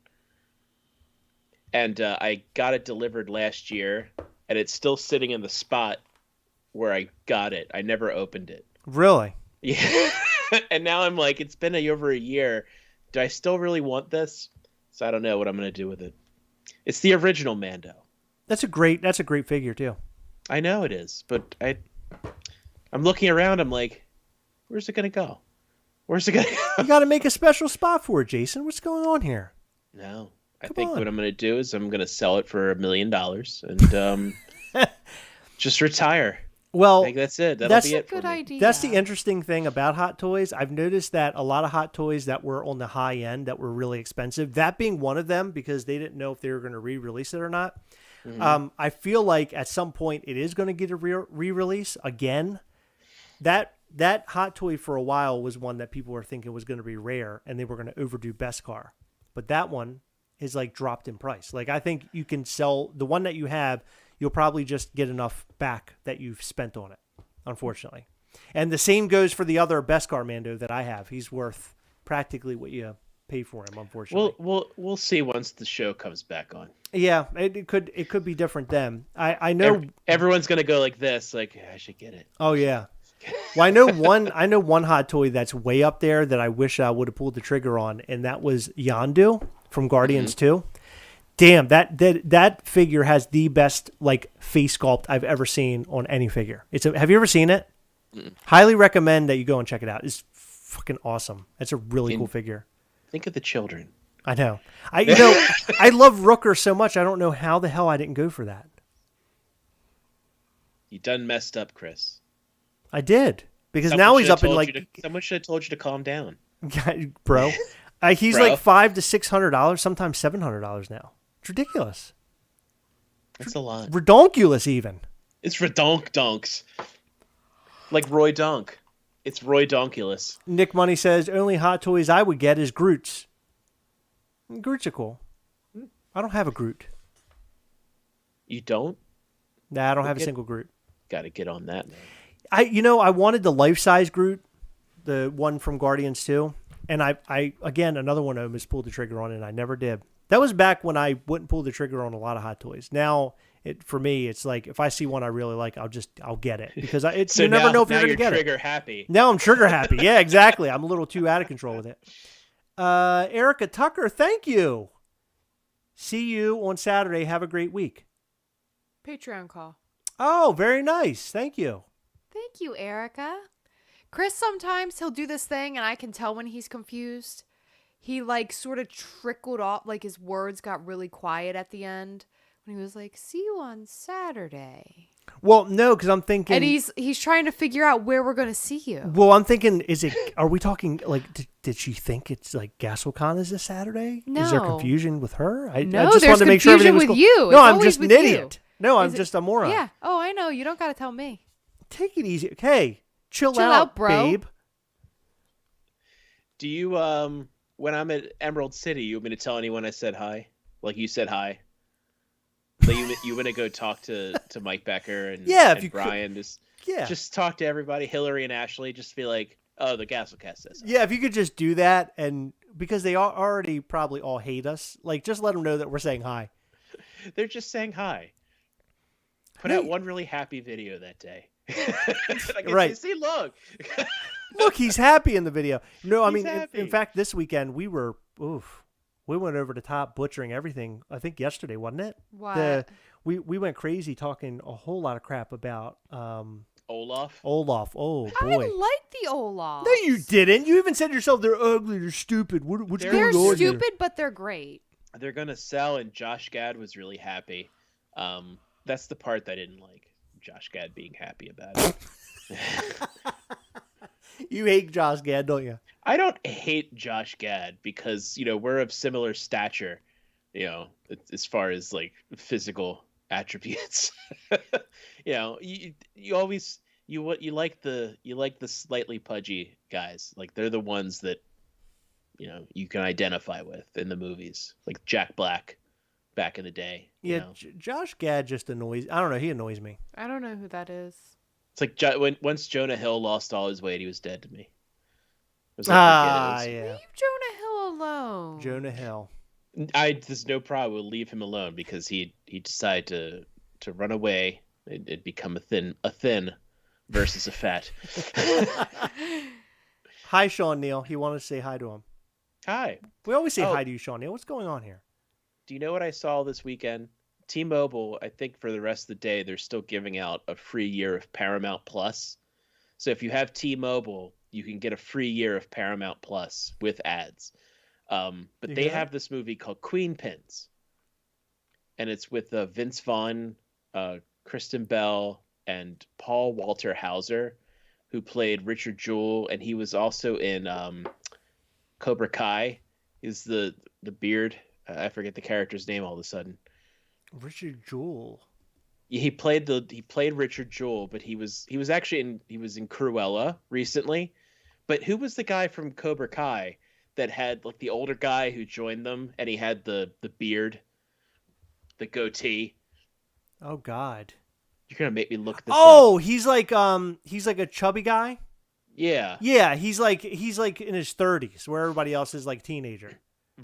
and I got it delivered last year, and it's still sitting in the spot where I got it. I never opened it. Really? Yeah. And now I'm like, it's been over a year. Do I still really want this? So I don't know what I'm going to do with it. It's the original Mando. That's a great figure too. I know it is, but I'm looking around. I'm like, where's it going to go? Where's it going to go? You got to make a special spot for it, Jason. What's going on here? No. I Come think on. what I'm going to do is I'm going to sell it for $1 million and just retire. Well, I think that's it. That'll be it for Good me. idea. that's the interesting thing about hot toys. I've noticed that a lot of hot toys that were on the high end that were really expensive, that being one of them because they didn't know if they were going to re-release it or not. Mm-hmm. I feel like at some point it is going to get a re-release again. That hot toy for a while was one that people were thinking was going to be rare and they were going to overdo Beskar. But that one is like dropped in price. Like I think you can sell the one that you have, you'll probably just get enough back that you've spent on it, unfortunately. And the same goes for the other Beskar Mando that I have. He's worth practically what you pay for him, unfortunately. We'll see once the show comes back on. Yeah, it could be different then. I know everyone's gonna go like this, like I should get it. Oh yeah. Well, I know one hot toy that's way up there that I wish I would have pulled the trigger on, and that was Yondu from Guardians 2. Damn, that figure has the best like face sculpt I've ever seen on any figure. Have you ever seen it? Highly recommend that you go and check it out. It's fucking awesome. It's a really cool figure. Think of the children. I know. I love Rooker so much. I don't know how the hell I didn't go for that. You done messed up, Chris. I did because now he's up in like. Someone should have told you to calm down, bro. He's like $500 to $600, sometimes $700 now. It's ridiculous. That's a lot. Redonkulous even. It's redonkulous. Like Roy Donk. It's Roy Donkulous. Nick Money says, only hot toys I would get is Groot's. Groot's are cool. I don't have a Groot. You don't? Nah, I don't have a single Groot. Got to get on that, man. I wanted the life-size Groot, the one from Guardians 2. And I again, another one of them is pulled the trigger on, and I never did. That was back when I wouldn't pull the trigger on a lot of hot toys. Now, for me, it's like if I see one I really like, I'll get it because you never know if you're going to get it. Trigger happy. Now I'm trigger happy. Yeah, exactly. I'm a little too out of control with it. Erica Tucker, thank you. See you on Saturday. Have a great week. Patreon call. Oh, very nice. Thank you. Thank you, Erica. Chris, sometimes he'll do this thing and I can tell when he's confused. He like sort of trickled off, like his words got really quiet at the end when he was like, "See you on Saturday." Well, no, because I'm thinking, And he's trying to figure out where we're gonna see you. well, I'm thinking, are we talking like? Did she think it's like Gastlecon is this Saturday? No. Is there confusion with her? I No, just there's wanted to make sure everything confusion was with cool. you. No, It's I'm always just an with you. idiot. No, I'm Is it- just a moron. Yeah. Oh, I know. You don't gotta tell me. Take it easy. Hey, chill Chill out, out, bro. babe. Do you when I'm at Emerald City, you want me to tell anyone I said hi? Like you said hi. Like you want to go talk to Mike Becker and, Yeah, if and you Brian, Yeah. just talk to everybody, Hillary and Ashley, just be like, oh, the Gastlecast says hi. Yeah, if you could just do that, and because they already probably all hate us, like just let them know that we're saying hi. They're just saying hi. Put out one really happy video that day. I can Right. see, look. Look, he's happy in the video. No, I He's mean, in happy. fact, this weekend we went over the top butchering everything. I think yesterday, wasn't it? What? We went crazy talking a whole lot of crap about Olaf. Olaf. Oh I boy. like the Olaf. No, you didn't. You even said yourself they're ugly, they're stupid. What's They're going They're on here? stupid, but they're great. They're gonna sell, and Josh Gad was really happy. That's the part that I didn't like. Josh Gad being happy about it. You hate Josh Gad, don't you? I don't hate Josh Gad because we're of similar stature, as far as like physical attributes. You always you like the slightly pudgy guys. Like they're the ones that you can identify with in the movies, like Jack Black back in the day. Yeah, Josh Gad just annoys. I don't know. He annoys me. I don't know who that is. It's like once Jonah Hill lost all his weight, he was dead to me. It was like, forget it. Yeah. Leave Jonah Hill alone. Jonah Hill. There's no problem. We'll leave him alone because he decided to run away and become a thin versus a fat. Hi, Sean Neal. He wanted to say hi to him. Hi. We always say Oh. hi to you, Sean Neal. What's going on here? Do you know what I saw this weekend? T-Mobile, I think for the rest of the day, they're still giving out a free year of Paramount Plus. So if you have T-Mobile, you can get a free year of Paramount Plus with ads. But You they got it? have this movie called Queen Pins. And it's with Vince Vaughn, Kristen Bell, and Paul Walter Hauser, who played Richard Jewell. And he was also in Cobra Kai. He's the beard. I forget the character's name all of a sudden. Richard Jewell. He played Richard Jewell, but he was actually in Cruella recently. But who was the guy from Cobra Kai that had like the older guy who joined them and he had the beard, the goatee? Oh God. You're gonna make me look this up. Oh, he's like a chubby guy. Yeah. Yeah, he's like in his 30s, where everybody else is like teenager.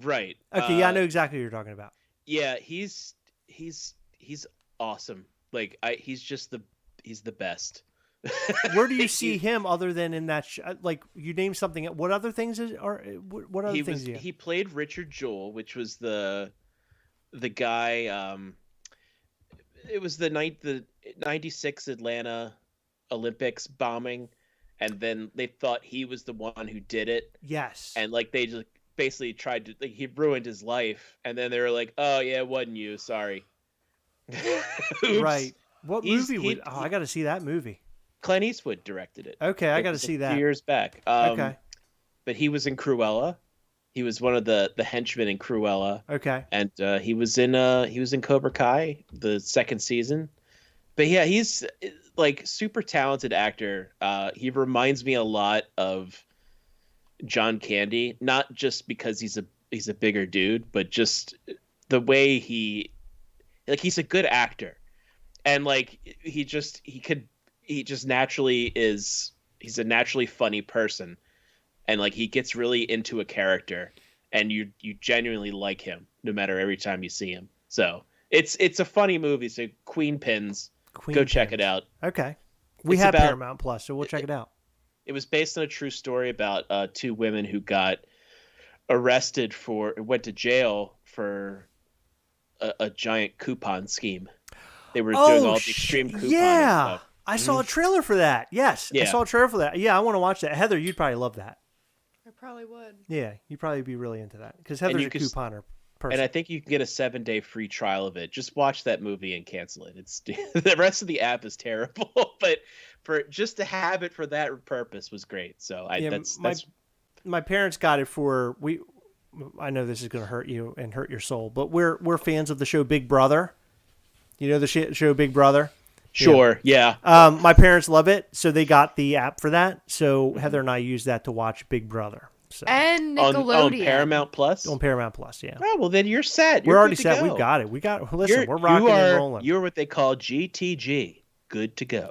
Right. Okay, yeah, I know exactly what you're talking about. Yeah, he's awesome. Like he's the best. Where do you see him other than in that? Like you name something. What other things what other things? He played Richard Jewell, which was the guy. It was the 96 Atlanta Olympics bombing, and then they thought he was the one who did it. Yes. And like they just basically tried to he ruined his life, and then they were like, "Oh yeah, it wasn't you. Sorry." Oops. Right. What movie I got to see that movie. Clint Eastwood directed it. Okay, I got to see A that. few years back. Okay. But he was in Cruella. He was one of the henchmen in Cruella. Okay. And he was in Cobra Kai the second season. But yeah, he's like super talented actor. He reminds me a lot of John Candy, not just because he's a bigger dude, but just the way he's a good actor. And like he's a naturally funny person, and like he gets really into a character, and you genuinely like him no matter every time you see him. So it's a funny movie. So Queen Pins, go check it out. Okay, we It's have about- Paramount Plus, so we'll check it out. It was based on a true story about two women who got arrested went to jail for a giant coupon scheme. They were doing all the extreme couponing yeah. stuff. I saw a trailer for that. Yes, I Yeah. saw a trailer for that. Yeah, I want to watch that. Heather, you'd probably love that. I probably would. Yeah, you'd probably be really into that because Heather's a couponer person. And I think you can get a 7-day free trial of it. Just watch that movie and cancel it. It's the rest of the app is terrible, but for just to have it for that purpose was great. So that's my parents got it for I know this is going to hurt you and hurt your soul, but we're fans of the show Big Brother. You know the show Big Brother? Sure, yeah. My parents love it, so they got the app for that. So Heather and I use that to watch Big Brother. So. And Nickelodeon. On Paramount Plus? On Paramount Plus, yeah. Oh, well, then you're set. We're already set. We've got it. Listen, we're rocking and rolling. You're what they call GTG. Good to go.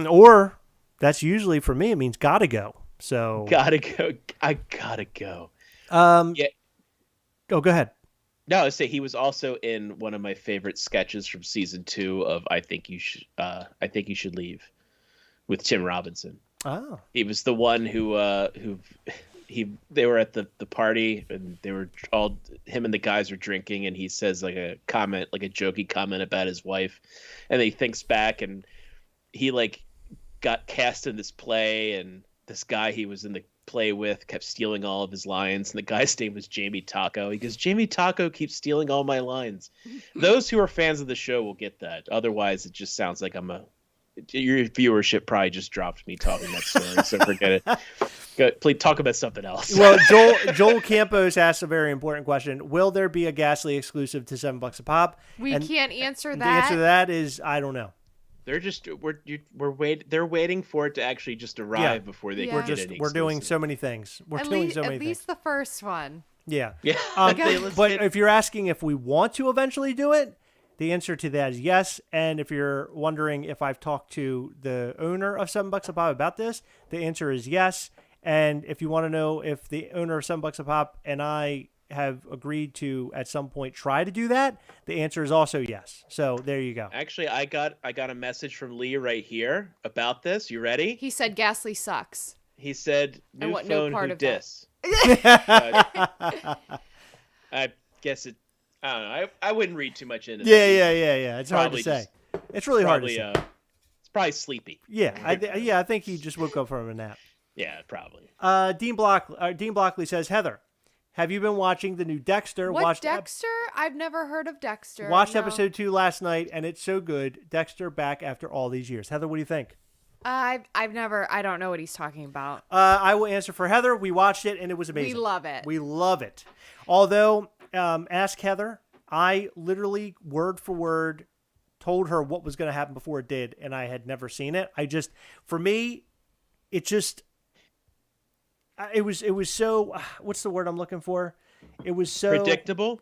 Or that's usually for me, it means gotta go. So gotta go. I gotta go. Yeah. Oh, go ahead. No, I say he was also in one of my favorite sketches from season 2 of I Think You Should Leave with Tim Robinson. Oh. He was the one who they were at the party and they were all him and the guys were drinking and he says like a jokey comment about his wife and he thinks back and he like got cast in this play and this guy he was in the play with kept stealing all of his lines and the guy's name was Jamie Taco. He goes, Jamie Taco keeps stealing all my lines. Those who are fans of the show will get that. Otherwise it just sounds like your viewership probably just dropped me talking that story, so forget it. Go, please talk about something else. Well, Joel Campos asked a very important question. Will there be a Ghastly exclusive to $7 a pop? We can't answer that. The answer to that is I don't know. They're waiting for it to actually just arrive before they can get it. We're doing so many things. At least the first one. Yeah. Yeah. But if you're asking if we want to eventually do it, the answer to that is yes. And if you're wondering if I've talked to the owner of $7 a pop about this, the answer is yes. And if you want to know if the owner of $7 a pop and I have agreed to at some point try to do that, the answer is also yes. So there you go. Actually, I got a message from Lee right here about this. You ready? He said Ghastly sucks. He said new phone no part who of dis. I guess it. I don't know. I wouldn't read too much into that. Yeah. It's hard to say. It's really hard to say. It's probably sleepy. Yeah, I think he just woke up from a nap. Yeah, probably. Dean Blockley says, Heather, have you been watching the new Dexter? What, Dexter? I've never heard of Dexter. Watched episode 2 last night, and it's so good. Dexter back after all these years. Heather, what do you think? I don't know what he's talking about. I will answer for Heather. We watched it, and it was amazing. We love it. Although, ask Heather. I literally, word for word, told her what was going to happen before it did, and I had never seen it. For me, it was so, what's the word I'm looking for? It was so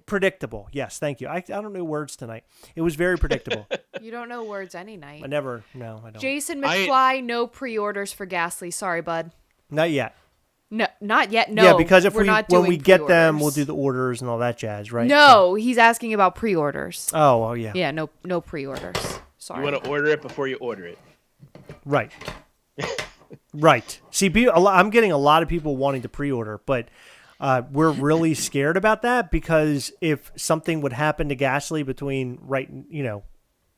predictable. Yes. Thank you. I don't know words tonight. It was very predictable. You don't know words any night. I don't. Jason McFly, no pre-orders for Ghastly. Sorry, bud. Not yet. No, not yet. No. Yeah, because when we get pre-orders. them, we'll do the orders and all that jazz, right? No, he's asking about pre-orders. Oh, yeah. Yeah, no pre-orders. Sorry. You want to order it before you order it. Right. Right. See, I'm getting a lot of people wanting to pre-order, but we're really scared about that because if something would happen to Ghastly between when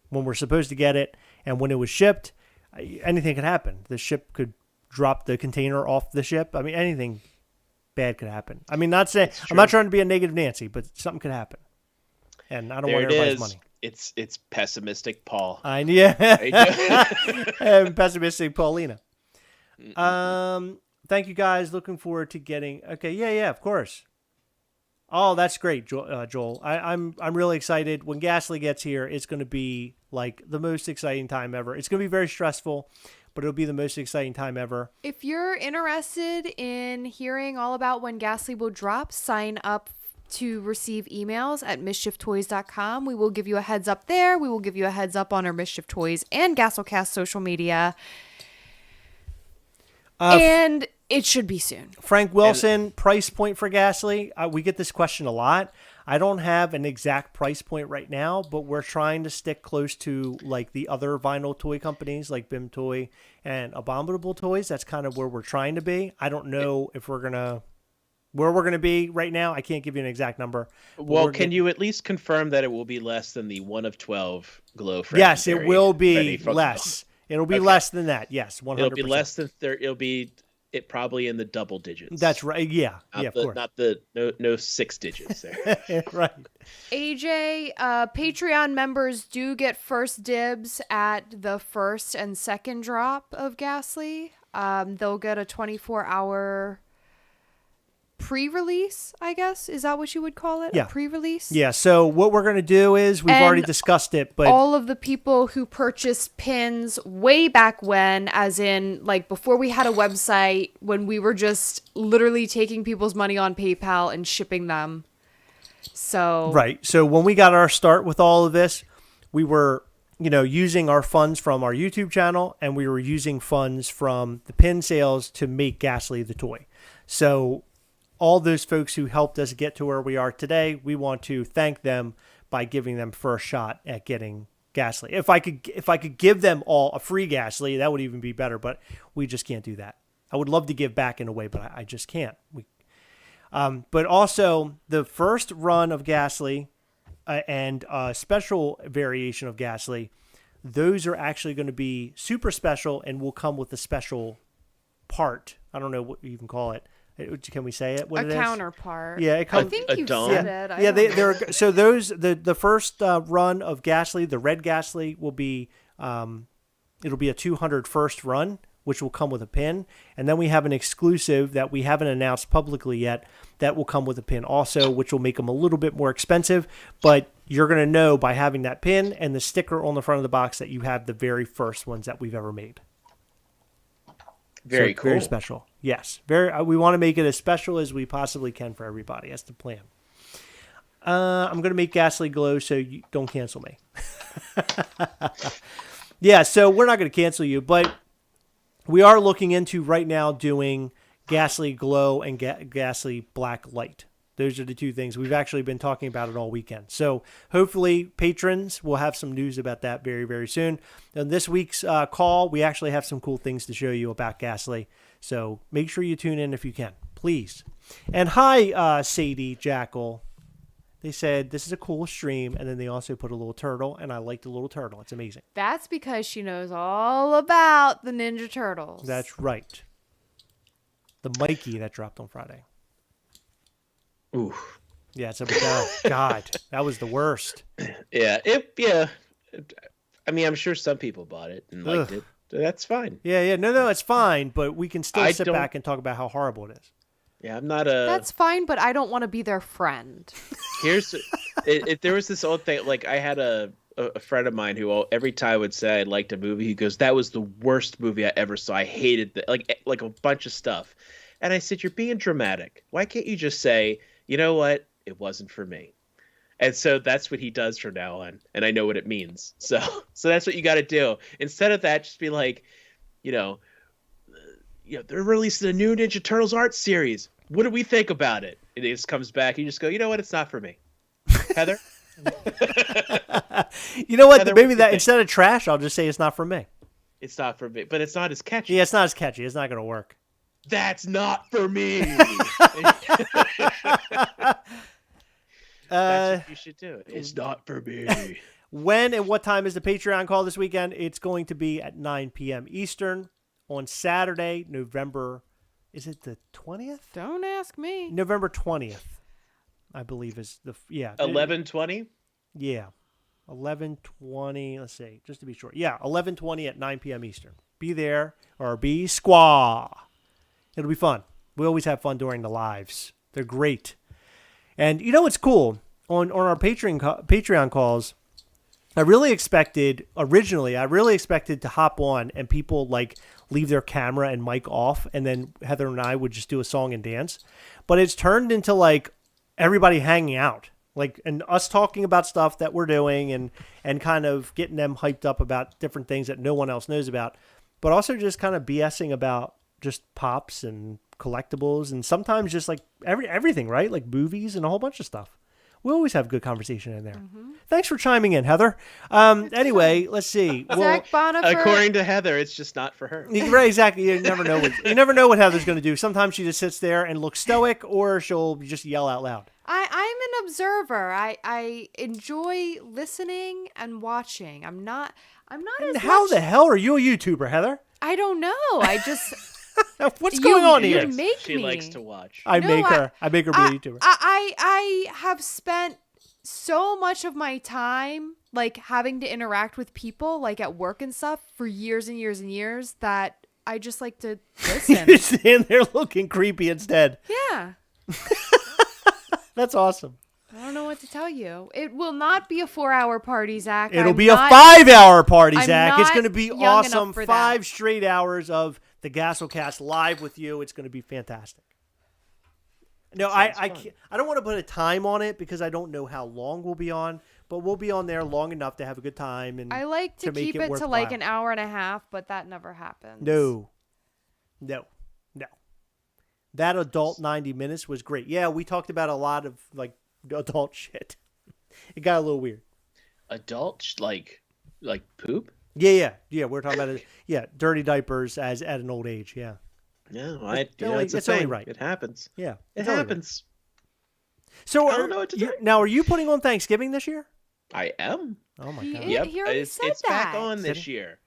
we're supposed to get it and when it was shipped, anything could happen. The ship could drop the container off the ship. I mean, anything bad could happen. I mean, I'm not trying to be a negative Nancy, but something could happen, and I don't want everybody's money. It's pessimistic, Paul. And pessimistic Paulina. Thank you guys. Looking forward to getting. Okay, yeah, of course. Oh, that's great, Joel. I'm really excited. When Ghastly gets here, it's going to be like the most exciting time ever. It's going to be very stressful, but it'll be the most exciting time ever. If you're interested in hearing all about when Ghastly will drop, sign up to receive emails at mischieftoys.com. We will give you a heads up there. We will give you a heads up on our Mischief Toys and Gastlecast social media. And it should be soon. Frank Wilson, price point for Ghastly. We get this question a lot. I don't have an exact price point right now, but we're trying to stick close to like the other vinyl toy companies like BIM Toy and Abominable Toys. That's kind of where we're trying to be. I don't know if where we're going to be right now. I can't give you an exact number. Well, can you at least confirm that it will be less than the 1 of 12 glow? Yes, it will be less. It'll be Okay. less than that. Yes, 100%. It'll be less than 30. It'll be probably in the double digits. That's right. Yeah. Not Of the, course. Not the no 6 digits there. Right. AJ, Patreon members do get first dibs at the first and second drop of Ghastly. They'll get a 24-hour pre-release, I guess. Is that what you would call it? Yeah. A pre-release? Yeah. So what we're going to do is we've And already discussed it, but all of the people who purchased pins way back when, as in like before we had a website, when we were just literally taking people's money on PayPal and shipping them. So right. So when we got our start with all of this, we were, using our funds from our YouTube channel, and we were using funds from the pin sales to make Ghastly the toy. So all those folks who helped us get to where we are today, we want to thank them by giving them first shot at getting Ghastly. If I could give them all a free Ghastly, that would even be better, but we just can't do that. I would love to give back in a way, but I just can't. But also the first run of Ghastly and a special variation of Ghastly, those are actually going to be super special and will come with a special part. I don't know what you can call it. Can we say it? What it a is? counterpart. Yeah, it comes. I think a you dome? said it. I Yeah, don't know. they're so those the first run of Ghastly, the red Ghastly, will be it'll be a 201st run, which will come with a pin, and then we have an exclusive that we haven't announced publicly yet that will come with a pin also, which will make them a little bit more expensive, but you're going to know by having that pin and the sticker on the front of the box that you have the very first ones that we've ever made. Very cool. Very special. Yes. We want to make it as special as we possibly can for everybody. That's the plan. I'm going to make Ghastly glow, so you don't cancel me. Yeah, so we're not going to cancel you, but we are looking into right now doing Ghastly glow and Ghastly black light. Those are the two things. We've actually been talking about it all weekend. So hopefully patrons will have some news about that very, very soon. On this week's call, we actually have some cool things to show you about Ghastly. So make sure you tune in if you can, please. And hi, Sadie Jackal. They said, this is a cool stream. And then they also put a little turtle, and I like the little turtle. It's amazing. That's because she knows all about the Ninja Turtles. That's right. The Mikey that dropped on Friday. Ooh. Yeah, it's God, that was the worst. Yeah. I mean, I'm sure some people bought it and liked it. That's fine. Yeah. No, it's fine, but we can still sit don't- back and talk about how horrible it is. Yeah, I'm not a. That's fine, but I don't want to be their friend. Here's there was this old thing. Like I had a friend of mine who every time would say I liked a movie, he goes, "That was the worst movie I ever saw. I hated that." Like a bunch of stuff. And I said, "You're being dramatic. Why can't you just say, you know what? It wasn't for me." And so that's what he does from now on, and I know what it means. So that's what you got to do. Instead of that, just be like, they're releasing a new Ninja Turtles art series. What do we think about it? And it just comes back. You just go, you know what? It's not for me. Heather? You know what? Heather, Maybe what do that you instead of trash, I'll just say it's not for me. It's not for me. But it's not as catchy. Yeah, it's not as catchy. It's not going to work. That's not for me. That's what you should do. It's not for me. When and what time is the Patreon call this weekend? It's going to be at 9 p.m. Eastern on Saturday, November. Is it the 20th? Don't ask me. November 20th, I believe is the 11:20. Yeah, 11:20. Let's see, just to be short. Yeah, 11:20 at 9 p.m. Eastern. Be there or be squaw. It'll be fun. We always have fun during the lives. They're great. And you know what's cool? On our Patreon calls, I really expected to hop on and people like leave their camera and mic off, and then Heather and I would just do a song and dance. But it's turned into like everybody hanging out, like, and us talking about stuff that we're doing and kind of getting them hyped up about different things that no one else knows about, but also just kind of BSing about just pops and collectibles and sometimes just like everything, right? Like movies and a whole bunch of stuff. We always have good conversation in there. Mm-hmm. Thanks for chiming in, Heather. Anyway, let's see. Zach Bonifer. According to Heather, it's just not for her. Right, exactly. You never know what Heather's going to do. Sometimes she just sits there and looks stoic, or she'll just yell out loud. I'm an observer. I enjoy listening and watching. I'm not And as how much. the hell are you a YouTuber, Heather? I don't know. I just What's going on you here? make She me. likes to watch. I No, make her be a YouTuber. I have spent so much of my time like having to interact with people like at work and stuff for years and years and years that I just like to listen. You're standing there looking creepy instead. Yeah. That's awesome. I don't know what to tell you. It will not be a 4-hour party, Zach. It'll I'm be not- a 5-hour party, I'm Zach. It's not going to be young enough awesome. for 5 that. straight hours of the Gastlecast live with you. It's going to be fantastic. No, I don't want to put a time on it because I don't know how long we'll be on, but we'll be on there long enough to have a good time. And I like to make keep it it to worthwhile. like an hour and a half, but that never happens. No. That adult 90 minutes was great. Yeah, we talked about a lot of like adult shit. It got a little weird. Adult like poop? Yeah. We're talking about it. Yeah, dirty diapers as at an old age. Yeah. No, it's it's a only thing. right. It happens. Yeah. It it's only right. happens. So I don't know what to do. Now, are you putting on Thanksgiving this year? I am. Oh my He god. is. Yep. He already It's said back that. on this Did year.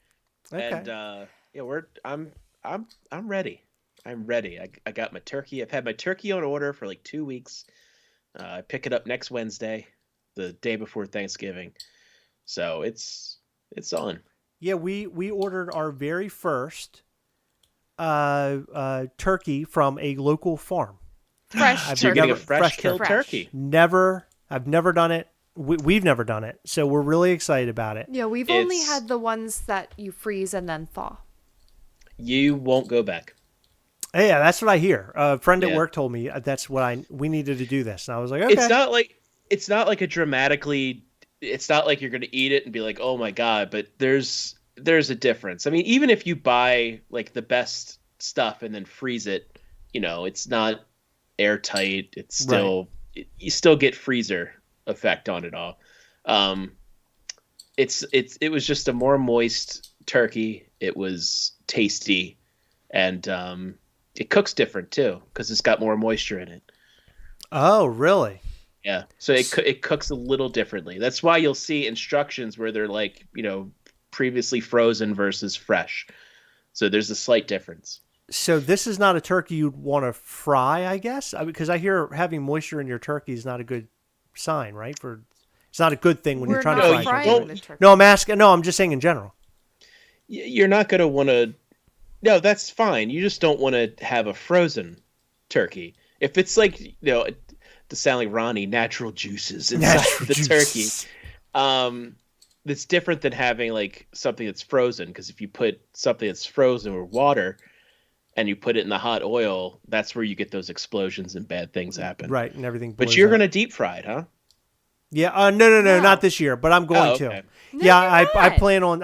Okay. And I'm ready. I'm ready. I got my turkey. I've had my turkey on order for like 2 weeks. I pick it up next Wednesday, the day before Thanksgiving. So it's on. Yeah, we ordered our very first turkey from a local farm. Fresh So you're getting a turkey. fresh killed Fresh. turkey. I've never done it. We've never done it, so we're really excited about it. Yeah, we've only It's- had the ones that you freeze and then thaw. You won't go back. Hey, yeah, that's what I hear. A friend at Yeah. work told me that's what we needed to do this, and I was like, okay. It's not like a dramatically. It's not like you're going to eat it and be like, oh my god. But there's a difference. I mean, even if you buy like the best stuff and then freeze it, it's not airtight. It's still you still get freezer effect on it all. It was just a more moist turkey. It was tasty, and it cooks different too because it's got more moisture in it. Oh, really? Yeah, so it cooks a little differently. That's why you'll see instructions where they're like, previously frozen versus fresh. So there's a slight difference. So this is not a turkey you'd want to fry, I guess, because I hear having moisture in your turkey is not a good sign, right? It's not a good thing when you're trying to fry frying turkey. the turkey. No, I'm asking. No, I'm just saying in general. You're not going to want to. No, that's fine. You just don't want to have a frozen turkey. If it's like, to sound like Ronnie, natural juices inside the turkey. That's different than having like something that's frozen. Because if you put something that's frozen with water and you put it in the hot oil, that's where you get those explosions and bad things happen. Right, and everything. But blows you're up. going to deep fry it, huh? Yeah. No, not this year. But I'm going okay. to. No, Yeah, you're I not. plan on.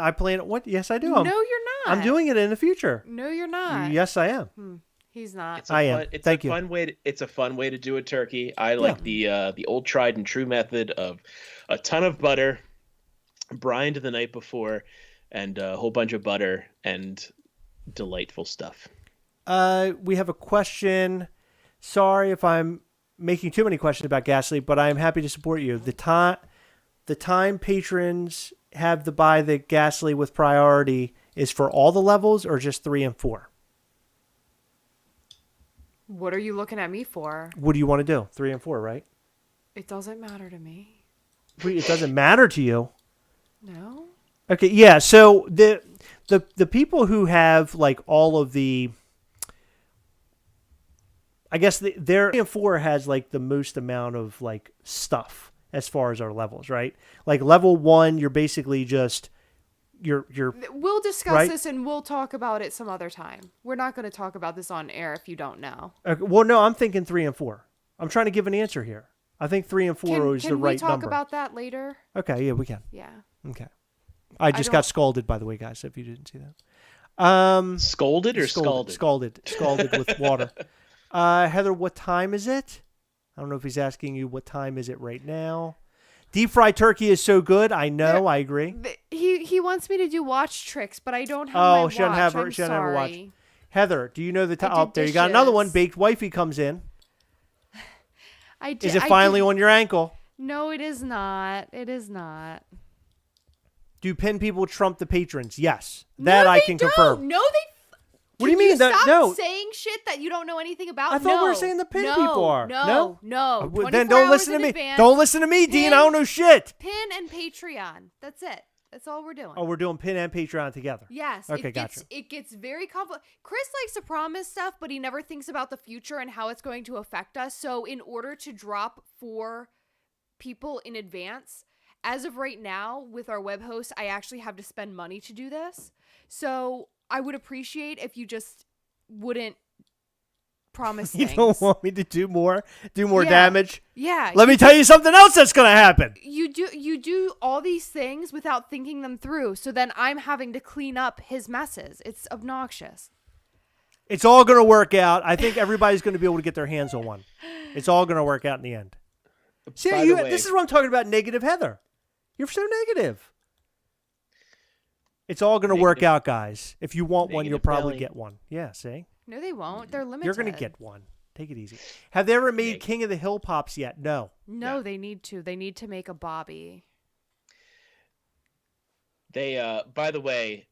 What? Yes, I do. No, you're not. I'm doing it in the future. No, you're not. Yes, I am. He's not. It's a I am. It's Thank a you. fun way. It's a fun way to do a turkey. I like the old tried and true method of a ton of butter, brined the night before, and a whole bunch of butter and delightful stuff. We have a question. Sorry if I'm making too many questions about Gasly, but I'm happy to support you. The time patrons have to buy the Gasly with priority is for all the levels or just 3 and 4? What are you looking at me for? What do you want to do? 3 and 4, right? It doesn't matter to me. It doesn't matter to you. No? Okay, yeah. So the people who have like all of the, I guess their 3 and 4 has like the most amount of like stuff as far as our levels, right? Like level 1, you're basically just you're We'll discuss Right? this and we'll talk about it some other time. We're not going to talk about this on air if you don't know. okay, well, no, I'm thinking 3 and 4. I'm trying to give an answer here. I think 3 and 4 is the Can right we talk number. about that later? Okay, yeah, we can. Yeah. Okay. I just don't- got scalded, by the way, guys, if you didn't see that. Scolded or scalded? Scalded with water. Heather, what time is it? I don't know if he's asking you what time is it right now. Deep fried turkey is so good. I know. I agree. He wants me to do watch tricks, but I don't have Oh, my watch. she doesn't have her. I'm She doesn't have her watch. sorry. Heather, do you know the time? I Oh, did there you got another one. dishes. Baked wifey comes in. I Is it finally on your ankle? No, it is not. It is not. Do pin people trump the patrons? Yes. That no, I they can don't. confirm. No, they. What do you mean? Stop No. saying shit that you don't know anything about. I thought we were saying the pin people are. No. Then don't listen to me. Don't listen to me, Dean. I don't know shit. Pin and Patreon. That's it. That's all we're doing. Oh, we're doing pin and Patreon together. Yes. Okay, gotcha. It gets very complicated. Chris likes to promise stuff, but he never thinks about the future and how it's going to affect us. So in order to drop 4 people in advance, as of right now, with our web host, I actually have to spend money to do this. So I would appreciate if you just wouldn't promise You things. don't want me to do more damage? Yeah. Let me tell you something else that's going to happen. You do all these things without thinking them through. So then I'm having to clean up his messes. It's obnoxious. It's all going to work out. I think everybody's going to be able to get their hands on one. It's all going to work out in the end. See, this is what I'm talking about, negative Heather. You're so negative. It's all going to work out, guys. If you want one, you'll probably get one. Yeah, see? No, they won't. They're limited. You're going to get one. Take it easy. Have they ever made King of the Hill Pops yet? No. No, they need to. They need to make a Bobby. They, by the way,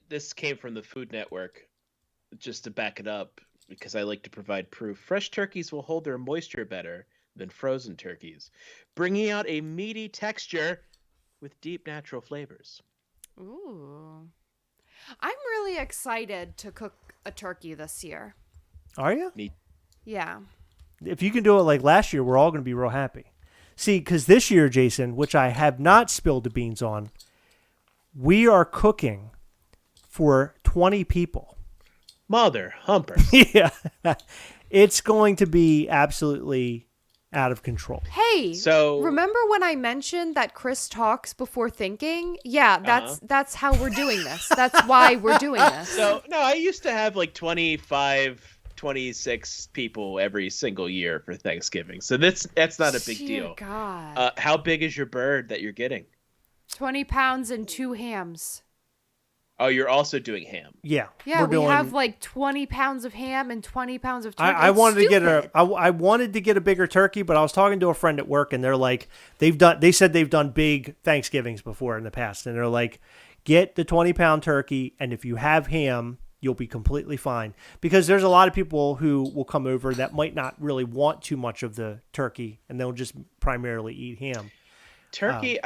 this came from the Food Network, just to back it up, because I like to provide proof. Fresh turkeys will hold their moisture better than frozen turkeys, bringing out a meaty texture with deep natural flavors. Ooh. I'm really excited to cook a turkey this year. Are you? Yeah. If you can do it like last year, we're all going to be real happy. See, because this year, Jason, which I have not spilled the beans on, we are cooking for 20 people. Mother humper. Yeah. It's going to be absolutely out of control. Hey, so remember when I mentioned that Chris talks before thinking? Yeah, that's how we're doing this. That's why we're doing this. So, no, I used to have like 25, 26 people every single year for Thanksgiving. So that's not a big deal. God. How big is your bird that you're getting? 20 pounds and 2 hams. Oh, you're also doing ham. Yeah. Yeah, we have like 20 pounds of ham and 20 pounds of turkey. I wanted to get I wanted to get a bigger turkey, but I was talking to a friend at work, and they're like, they said they've done big Thanksgivings before in the past, and they're like, get the 20-pound turkey, and if you have ham, you'll be completely fine, because there's a lot of people who will come over that might not really want too much of the turkey, and they'll just primarily eat ham. Turkey,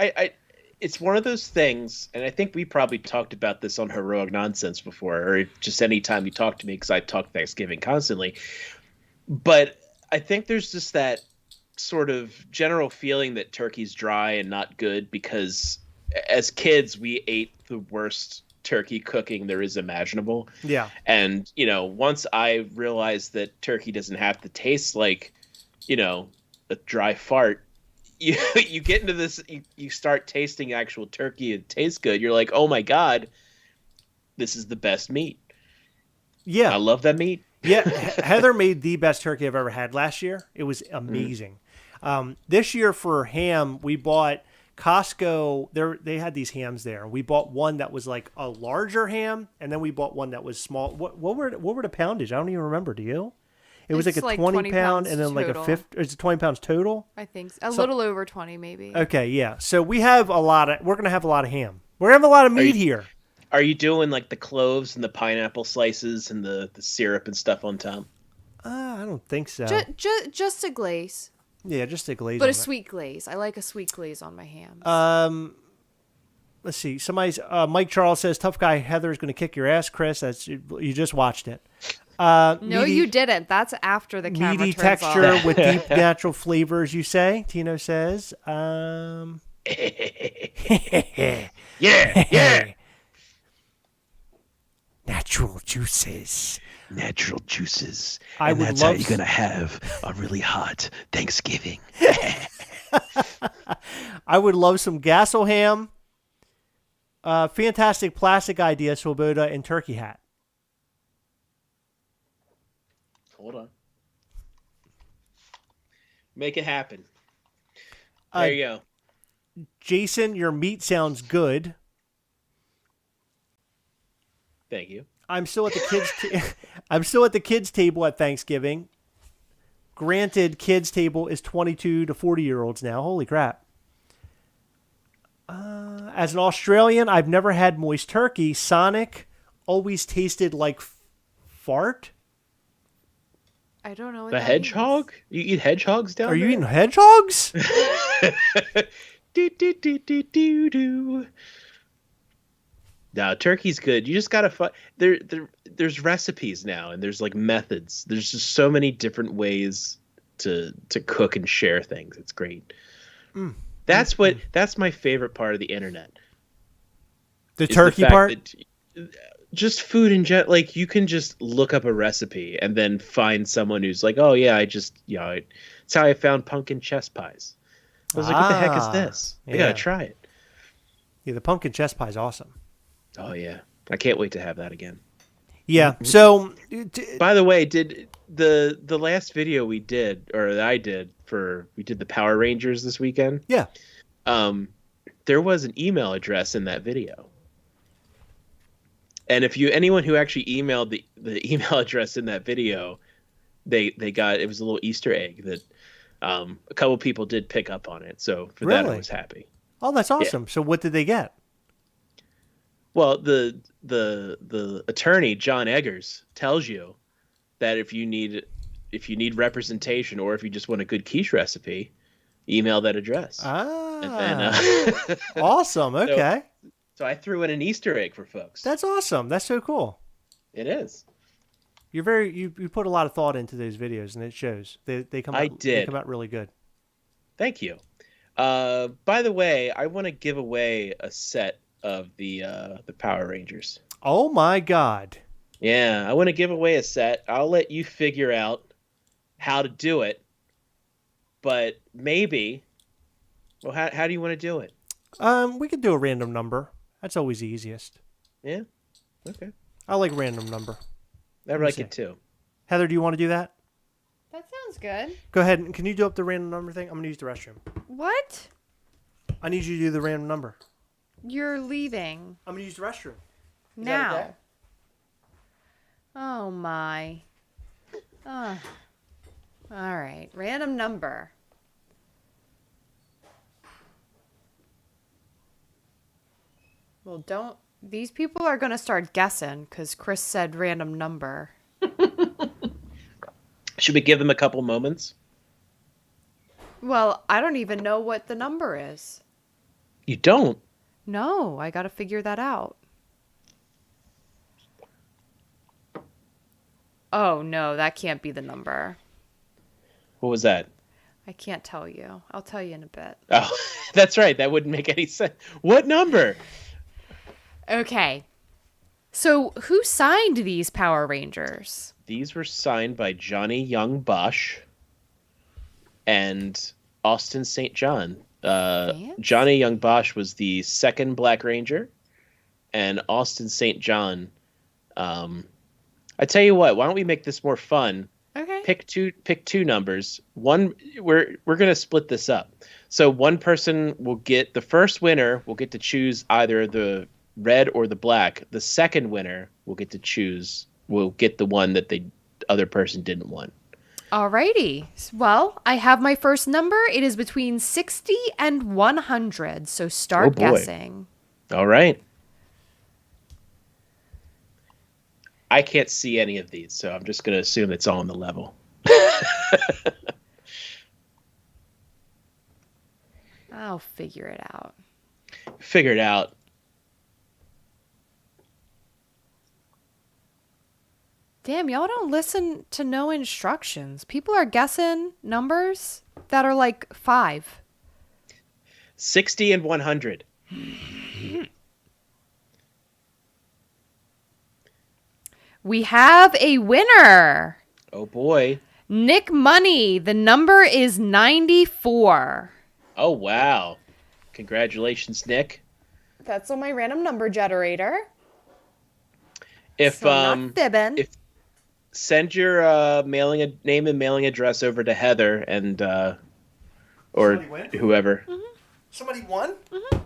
it's one of those things, and I think we probably talked about this on Heroic Nonsense before, or just any time you talk to me, because I talk Thanksgiving constantly. But I think there's just that sort of general feeling that turkey's dry and not good, because as kids, we ate the worst turkey cooking there is imaginable. Yeah. And, once I realized that turkey doesn't have to taste like, a dry fart, you get into this, you start tasting actual turkey. It tastes good. You're like, oh my God, this is the best meat. Yeah. I love that meat. Yeah. Heather made the best turkey I've ever had last year. It was amazing. This year for ham, we bought Costco. They had these hams there. We bought one that was like a larger ham, and then we bought one that was small. What were the poundage? I don't even remember. Do you? It was like a 20 pound and then like a 50. Is it 20 pounds total? I think so. A little over 20 maybe. Okay, yeah. So we're going to have a lot of ham. We're going to have a lot of meat here. Are you doing like the cloves and the pineapple slices and the syrup and stuff on top? I don't think so. Just a glaze. Yeah, just a glaze. But a sweet glaze. I like a sweet glaze on my hams. Let's see. Somebody's Mike Charles says, "Tough guy Heather's going to kick your ass, Chris." You just watched it. No, you didn't. That's after the camera meaty turns texture off. with deep natural flavors. You say? Tino says. Yeah. Natural juices. Natural juices. And that's how you're going to have a really hot Thanksgiving. I would love some Gassel ham. Fantastic plastic idea, Swoboda, and turkey hat. Hold on. Make it happen. There you go. Jason, your meat sounds good. Thank you. I'm still at the kids' table at Thanksgiving. Granted, kids' table is 22 to 40-year-olds now. Holy crap. As an Australian, I've never had moist turkey. Sonic always tasted like fart. I don't know what The that hedgehog? You eat hedgehogs down Are you there? eating hedgehogs? do, do, do, do, do, do. No, turkey's good. You just gotta there's recipes now, and there's like methods. There's just so many different ways to cook and share things. It's great. That's my favorite part of the internet. The turkey part? Just food in general. Like, you can just look up a recipe and then find someone who's like, oh yeah, it's how I found pumpkin chess pies. I was like, what the heck is this? I gotta try it. Yeah, the pumpkin chess pie is awesome. Oh yeah, I can't wait to have that again. Yeah. So, by the way, did the last video we did, or that I did we did the Power Rangers this weekend? Yeah. There was an email address in that video. And if anyone who actually emailed the email address in that video, they got, it was a little Easter egg that a couple people did pick up on it. So for that, I was happy. Oh, that's awesome. Yeah. So what did they get? Well, the attorney, John Eggers, tells you that if you need representation, or if you just want a good quiche recipe, email that address. Ah, and then, awesome. Okay. So I threw in an Easter egg for folks. That's awesome. That's so cool. It is. You put a lot of thought into those videos, and it shows. They come out. They come out really good. Thank you. By the way, I want to give away a set of the Power Rangers. Oh my God. Yeah, I want to give away a set. I'll let you figure out how to do it. But maybe, well, how do you want to do it? We could do a random number. That's always the easiest. Yeah. Okay. I like random number. I like it too. Heather, do you want to do that? That sounds good. Go ahead. Can you do up the random number thing? I'm going to use the restroom. What? I need you to do the random number. You're leaving. I'm going to use the restroom. Now. Okay? Oh, my. Oh. All right. Random number. Well, don't. These people are going to start guessing because Chris said random number. Should we give them a couple moments? Well, I don't even know what the number is. You don't? No, I got to figure that out. Oh, no, that can't be the number. What was that? I can't tell you. I'll tell you in a bit. Oh, that's right. That wouldn't make any sense. What number? Okay. So who signed these Power Rangers? These were signed by Johnny Young Bosch and Austin St. John. Johnny Young Bosch was the second Black Ranger, and Austin St. John. I tell you what, why don't we make this more fun? Okay. Pick two numbers. One, we're gonna split this up. So one person will get, the first winner will get to choose either the red or the black. The second winner will get the one that the other person didn't want. Alrighty. Well, I have my first number. It is between 60 and 100. So start guessing. All right. I can't see any of these, so I'm just going to assume it's all on the level. I'll figure it out. Figure it out. Damn, y'all don't listen to no instructions. People are guessing numbers that are like 5. 60 and 100. We have a winner. Oh, boy. Nick Money. The number is 94. Oh, wow. Congratulations, Nick. That's on my random number generator. If not fibbing. If send your name and mailing address over to Heather and or whoever. Mm-hmm. Somebody won? Mm-hmm.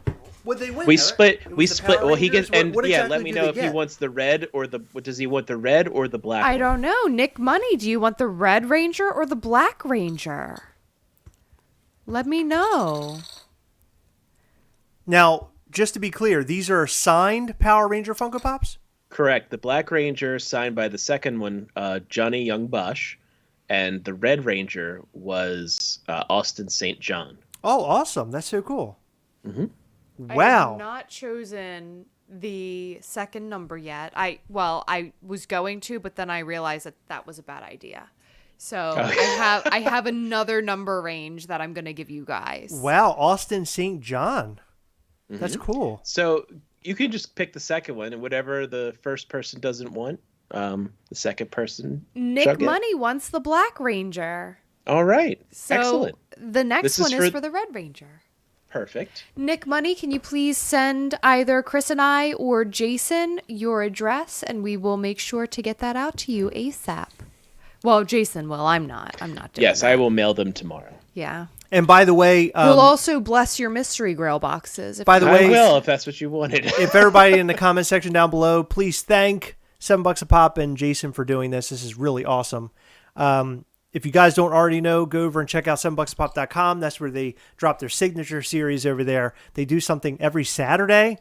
What they win? We split. Well, he gets, and what yeah, exactly let me know if he wants the red or the. Does he want the red or the black? I don't know. Nick Money, do you want the Red Ranger or the Black Ranger? Let me know. Now, just to be clear, these are signed Power Ranger Funko Pops? Correct. The Black Ranger signed by the second one, Johnny Young Bosch, and the Red Ranger was Austin St. John. Oh, awesome. That's so cool. Mm-hmm. I Wow. have not chosen the second number yet. I was going to, but then I realized that was a bad idea. So I have another number range that I'm going to give you guys. Wow, Austin St. John. That's cool. So you can just pick the second one, and whatever the first person doesn't want, the second person. Nick Money wants the Black Ranger. All right. So Excellent. The next one is for the Red Ranger. Perfect. Nick Money, can you please send either Chris and I or Jason your address, and we will make sure to get that out to you ASAP. Well, Jason will. I'm not doing Yes, that. I will mail them tomorrow. Yeah. And by the way, We'll also bless your mystery grail boxes. By the way, I will if that's what you wanted. if everybody in the comment section down below, please thank $7 a pop and Jason for doing this. This is really awesome. If you guys don't already know, go over and check out 7bucksapop.com. That's where they drop their signature series over there. They do something every Saturday.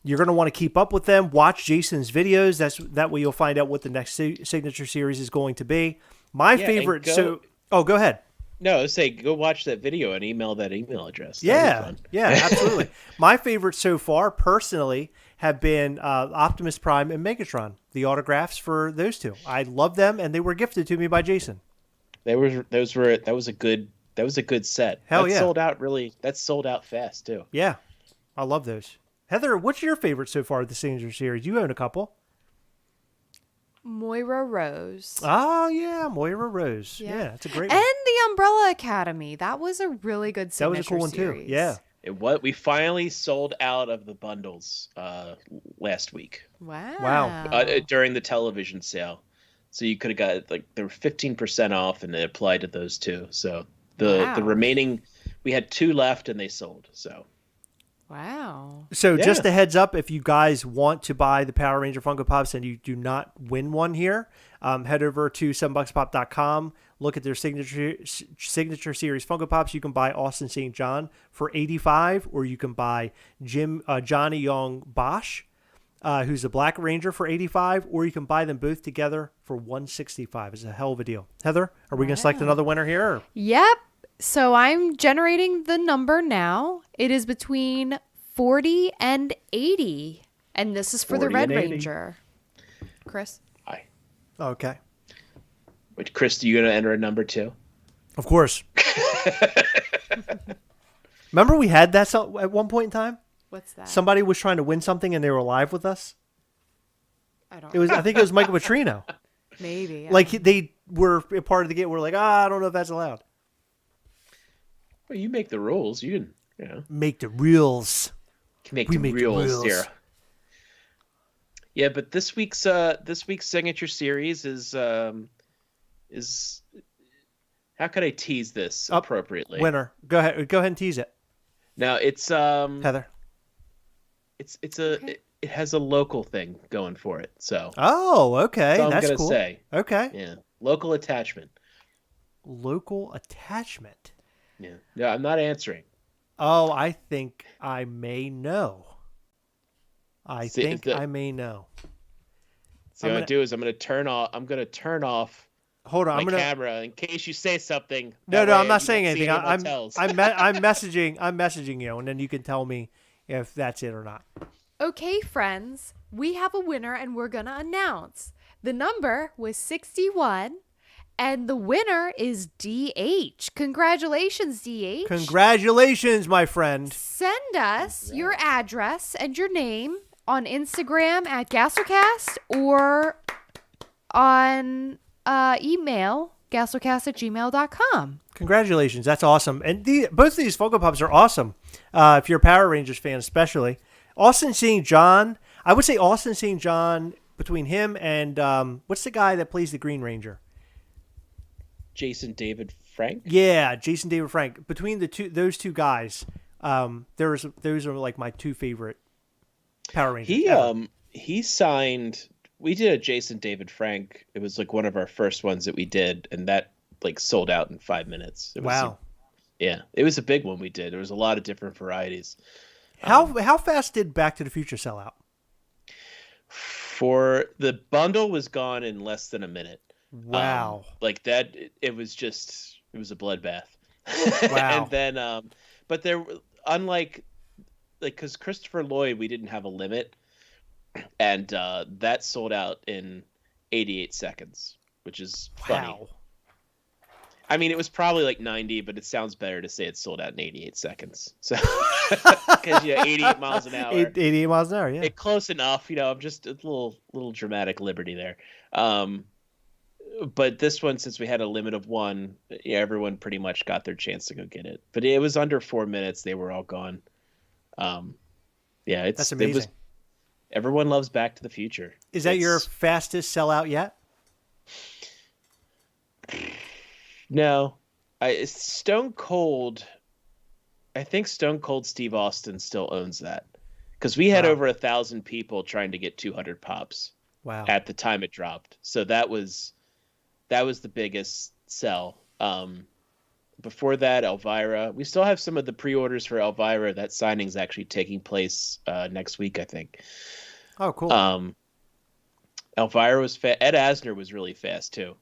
You're going to want to keep up with them. Watch Jason's videos. That way you'll find out what the next signature series is going to be. My favorite. Go ahead. No, say go watch that video and email that email address. Yeah, absolutely. My favorites so far, personally, have been Optimus Prime and Megatron. The autographs for those two, I love them, and they were gifted to me by Jason. That was a good set. Hell that yeah. sold out That's sold out fast too. Yeah, I love those. Heather, what's your favorite so far of the signature series? You own a couple. Moira Rose. Oh yeah, Moira Rose. Yeah, that's a great one. And the Umbrella Academy. That was a really good signature That was a cool one series. too. Yeah. We finally sold out of the bundles last week. Wow. During the television sale. So you could have got they were 15% off, and it applied to those two. So the remaining, we had 2 left, and they sold. So. Wow. So just a heads up, if you guys want to buy the Power Ranger Funko Pops and you do not win one here, head over to 7bucksapop.com. Look at their signature series Funko Pops. You can buy Austin St. John for $85, or you can buy Johnny Young Bosch, who's a Black Ranger, for $85, or you can buy them both together for $165. It's a hell of a deal. Heather, are we going to select another winner here? Or? Yep. So I'm generating the number now. It is between 40 and 80. And this is for the Red Ranger. Chris? Hi. Okay. Wait, Chris, are you going to enter a number too? Of course. Remember we had that at one point in time? What's that? Somebody was trying to win something and they were live with us. I think it was Michael Petrino. Maybe. Like they were a part of the game. We're like, I don't know if that's allowed. Well, you make the rules. You can, make the rules. Make the rules here. Yeah, but this week's signature series is how could I tease this appropriately? Winner. Go ahead and tease it. Now it's Heather. It has a local thing going for it. So okay, that's all that's I'm gonna cool. say. Okay. Yeah, local attachment. Local attachment. Yeah. No, I'm not answering. Oh, I think I may know. I may know. So what I'm gonna do is I'm gonna turn off Hold on, my camera in case you say something. No, I'm not saying anything. I'm messaging you, and then you can tell me if that's it or not. Okay, friends, we have a winner, and we're gonna announce. The number was 61, and the winner is DH. Congratulations, DH. Congratulations, my friend. Send us your address and your name on Instagram at Gastlecast or on email gastlecast@gmail.com. Congratulations. That's awesome. And both of these Funko Pops are awesome. If you're a Power Rangers fan especially. Austin St. John, I would say Austin St. John, between him and what's the guy that plays the Green Ranger? Jason David Frank? Yeah, Jason David Frank. Between those two guys, those are like my two favorite Power Rangers. He signed. We did a Jason David Frank. It was like one of our first ones that we did, and that like sold out in 5 minutes. Wow. It was a big one we did. There was a lot of different varieties. How fast did Back to the Future sell out? For the bundle was gone in less than a minute. Wow. Like that, it was a bloodbath. Wow. And then, but there, unlike, like, because Christopher Lloyd, we didn't have a limit, and that sold out in 88 seconds, which is funny. Wow. I mean, it was probably like 90, but it sounds better to say it sold out in 88 seconds. So, because 88 miles an hour. 88 miles an hour, yeah. Close enough, I'm just a little dramatic liberty there. But this one, since we had a limit of one, everyone pretty much got their chance to go get it. But it was under 4 minutes; they were all gone. That's amazing. Everyone loves Back to the Future. Is that your fastest sellout yet? No, Stone Cold. I think Stone Cold Steve Austin still owns that, because we had over 1,000 people trying to get 200 pops. Wow! At the time it dropped, so that was the biggest sell. Before that, Elvira. We still have some of the pre-orders for Elvira. That signing's actually taking place next week, I think. Oh, cool. Elvira was fast. Ed Asner was really fast too.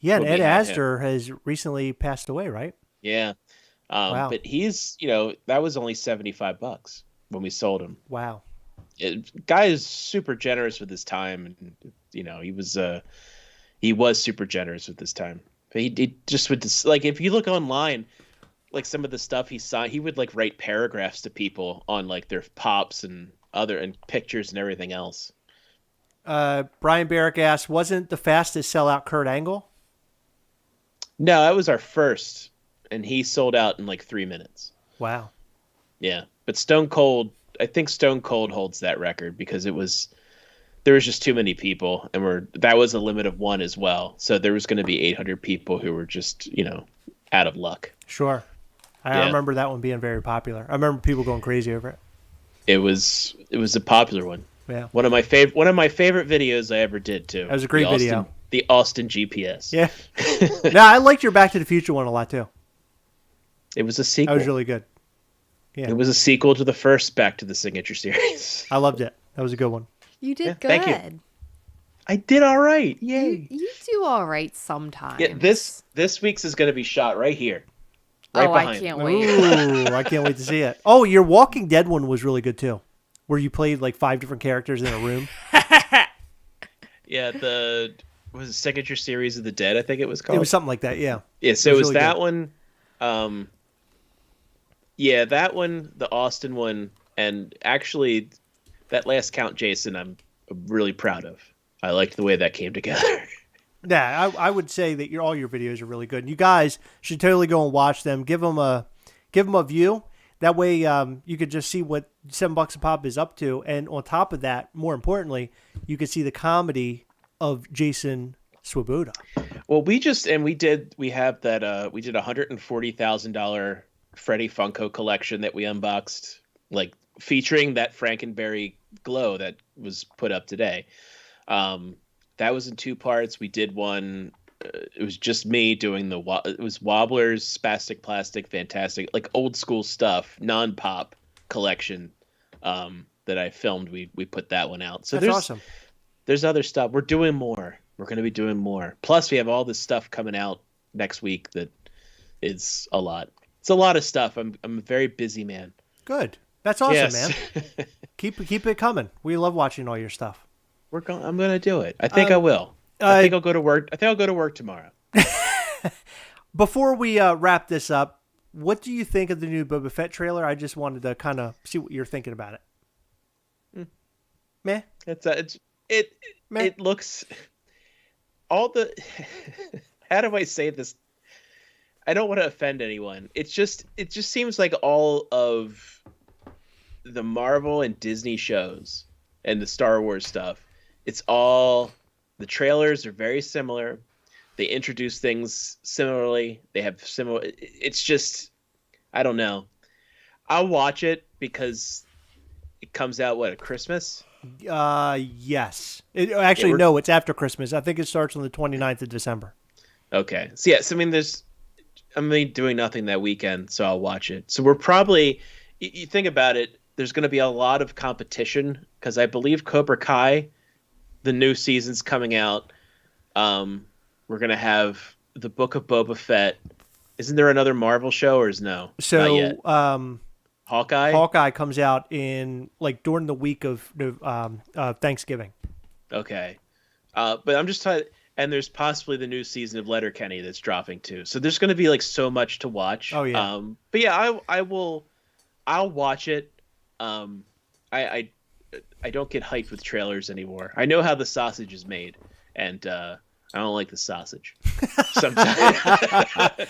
Yeah, and Ed Asner has recently passed away, right? Yeah. Wow. But he's, that was only $75 when we sold him. Wow. Guy is super generous with his time, and he was super generous with his time. But he just would like, if you look online, like some of the stuff he signed, he would like write paragraphs to people on like their pops and pictures and everything else. Brian Barrick asked, wasn't the fastest sellout Kurt Angle? No, that was our first, and he sold out in like 3 minutes. Wow. Yeah, but Stone Cold, I think Stone Cold holds that record, because there was just too many people, and that was a limit of one as well. So there was going to be 800 people who were just, out of luck. Sure. I remember that one being very popular. I remember people going crazy over it. It was a popular one. Yeah. One of my favorite videos I ever did too. That was a great video. The Austin GPS. Yeah. No, I liked your Back to the Future one a lot too. It was a sequel. That was really good. Yeah. It was a sequel to the first Back to the Signature series. I loved it. That was a good one. You did good. Thank you. I did all right. Yay. You do all right sometimes. Yeah, this week's is going to be shot right here. Right behind. I can't wait. Ooh, I can't wait to see it. Oh, your Walking Dead one was really good too, where you played like 5 different characters in a room. Yeah, was it Signature Series of the Dead, I think it was called? It was something like that, yeah. Yeah, so it was really that good. one. Yeah, that one, the Austin one, and actually that last Count Jason I'm really proud of. I liked the way that came together. Yeah, I would say that all your videos are really good. And you guys should totally go and watch them. Give them a view. That way you could just see what $7 a pop is up to. And on top of that, more importantly, you could see the comedy of Jason Swoboda. Well, we did $140,000 Freddy Funko collection that we unboxed, like featuring that Frankenberry glow that was put up today. That was in 2 parts. We did one. It was just me doing it was Wobblers, Spastic Plastic, Fantastic, like old school stuff, non-pop collection that I filmed. We put that one out. So that's awesome. There's other stuff. We're doing more. We're going to be doing more. Plus, we have all this stuff coming out next week that is a lot. It's a lot of stuff. I'm a very busy man. Good. That's awesome, yes. man. Keep it coming. We love watching all your stuff. I'm going to do it. I think I will. I think I'll go to work. I think I'll go to work tomorrow. Before we wrap this up, what do you think of the new Boba Fett trailer? I just wanted to kind of see what you're thinking about it. Meh. It looks all the. How do I say this? I don't want to offend anyone. It just seems like all of the Marvel and Disney shows and the Star Wars stuff. It's all, the trailers are very similar. They introduce things similarly. They have similar. It's just, I don't know. I'll watch it because it comes out at Christmas. Yes. No, it's after Christmas. I think it starts on the 29th of December. Okay. So yes, I'm doing nothing that weekend, so I'll watch it. So we're probably, you think about it, there's going to be a lot of competition because I believe Cobra Kai, the new season's coming out. We're going to have the Book of Boba Fett. Isn't there another Marvel show or is no? Not yet. So, Hawkeye? Hawkeye comes out in like during the week of Thanksgiving. Okay. But I'm just trying, and there's possibly the new season of Letterkenny that's dropping too. So there's going to be like so much to watch. Oh yeah. But yeah, I'll watch it. I don't get hyped with trailers anymore. I know how the sausage is made, and I don't like the sausage sometimes.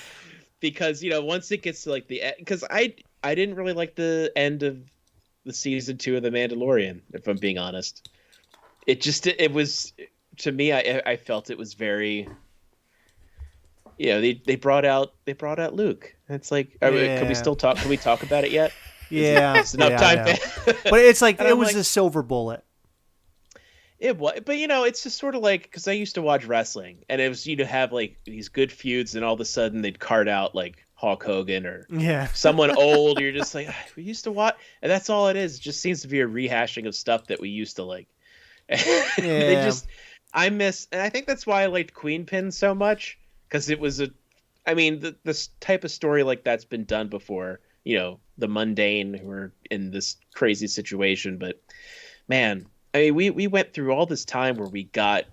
Because once it gets to like the end, because I didn't really like the end of the season 2 of The Mandalorian, if I'm being honest. It was, to me, I felt it was very, they brought out Luke. It's like, can we still talk? Can we talk about it yet? Yeah, it's enough time. But it's like it was a silver bullet. It was, but it's just sort of like, because I used to watch wrestling, and it was have like these good feuds, and all of a sudden they'd cart out like Hulk Hogan or someone old. You're just like, we used to watch, and that's all it is. It just seems to be a rehashing of stuff that we used to like. I miss, and I think that's why I liked Queen Pin so much, because it was this type of story like that's been done before. The mundane who are in this crazy situation, but man. I mean, we went through all this time where we got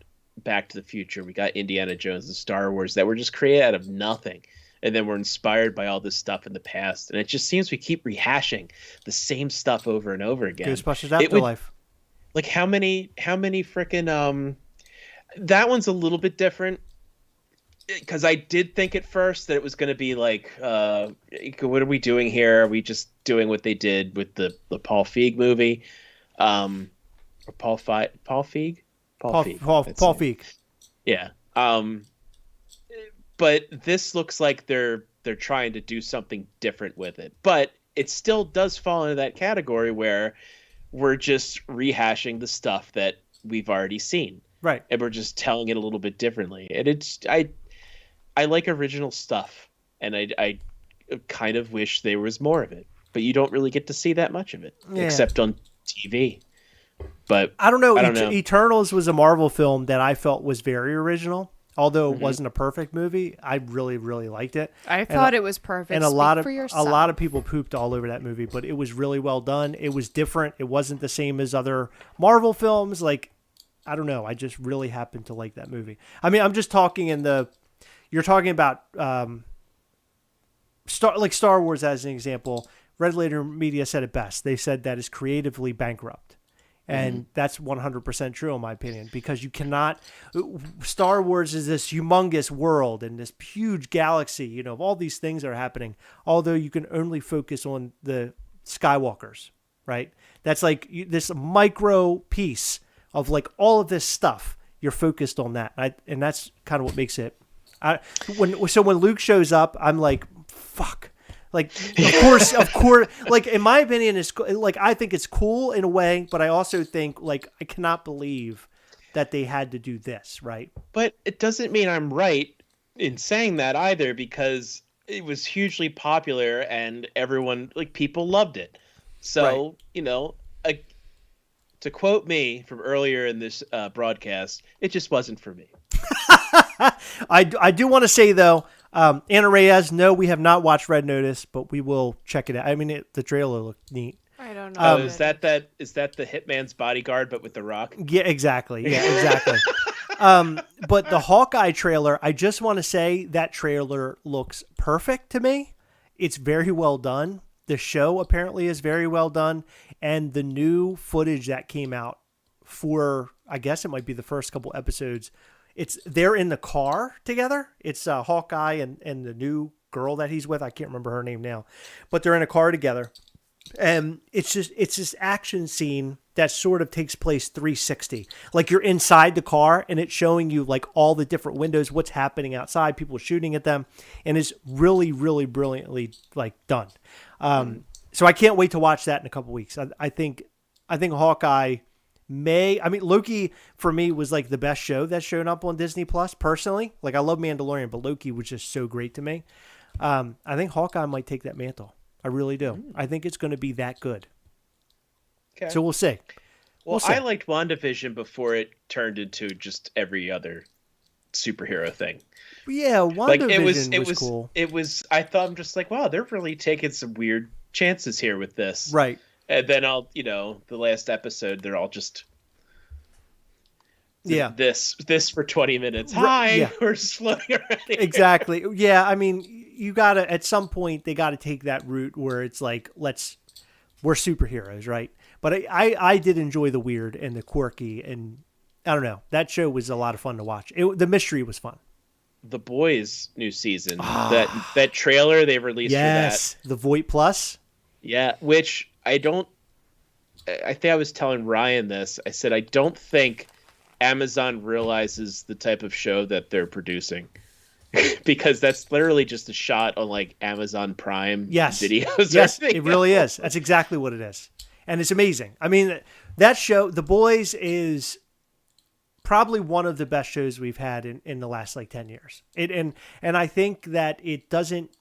Back to the Future, we got Indiana Jones and Star Wars that were just created out of nothing, and then we're inspired by all this stuff in the past, and it just seems we keep rehashing the same stuff over and over again. Ghostbusters Afterlife. Like how many freaking that one's a little bit different, because I did think at first that it was going to be like, what are we doing here? Are we just doing what they did with the Paul Feig movie? Or Paul Feig? Paul Feig. Yeah. But this looks like they're trying to do something different with it. But it still does fall into that category where we're just rehashing the stuff that we've already seen. Right. And we're just telling it a little bit differently. And I like original stuff, and I kind of wish there was more of it. But you don't really get to see that much of it, except on TV. But I don't know. Eternals was a Marvel film that I felt was very original, although it wasn't a perfect movie. I really, really liked it. I thought it was perfect. And a lot of people pooped all over that movie, but it was really well done. It was different. It wasn't the same as other Marvel films. Like, I don't know. I just really happened to like that movie. I mean, I'm just talking you're talking about Star Wars as an example. Red Letter Media said it best. They said that is creatively bankrupt. And that's 100% true in my opinion, because you cannot. Star Wars is this humongous world and this huge galaxy, of all these things that are happening. Although you can only focus on the Skywalkers, right? That's like this micro piece of like all of this stuff. You're focused on that, and that's kind of what makes it. When Luke shows up, I'm like, fuck. Like, of course, like, in my opinion, it's like, I think it's cool in a way, but I also think, like, I cannot believe that they had to do this, right? But it doesn't mean I'm right in saying that either, because it was hugely popular and everyone, like, people loved it. So, to quote me from earlier in this broadcast, it just wasn't for me. I do want to say, though, Anna Reyes, no, we have not watched Red Notice, but we will check it out. I mean, the trailer looked neat. I don't know. Is that the Hitman's Bodyguard, but with The Rock? Yeah, exactly. But the Hawkeye trailer, I just want to say that trailer looks perfect to me. It's very well done. The show apparently is very well done. And the new footage that came out for, I guess it might be the first couple episodes, they're in the car together. It's Hawkeye and the new girl that he's with. I can't remember her name now, but they're in a car together. And it's this action scene that sort of takes place 360. Like, you're inside the car and it's showing you like all the different windows, what's happening outside, people shooting at them. And it's really, really brilliantly like done. So I can't wait to watch that in a couple weeks. I think Hawkeye Loki for me was like the best show that's shown up on Disney Plus personally. Like, I love Mandalorian, but Loki was just so great to me. I think Hawkeye might take that mantle. I really do. I think it's going to be that good. Okay. So we'll see. Well, see. I liked WandaVision before it turned into just every other superhero thing. Yeah, WandaVision was cool. I thought, I'm just like, wow, they're really taking some weird chances here with this. Right. And then the last episode, they're all just this for 20 minutes. Hi, we're just floating around here. Exactly. Yeah, I mean, you gotta, at some point they gotta take that route where it's like, we're superheroes, right? But I did enjoy the weird and the quirky, and I don't know, that show was a lot of fun to watch. The mystery was fun. The Boys new season, that trailer they released for that. The Voight Plus. Yeah, which I think I was telling Ryan this. I said, I don't think Amazon realizes the type of show that they're producing. Because that's literally just a shot on like Amazon Prime videos. Yes, it really is. That's exactly what it is. And it's amazing. I mean, that show, The Boys, is probably one of the best shows we've had in the last like 10 years. And I think that it doesn't,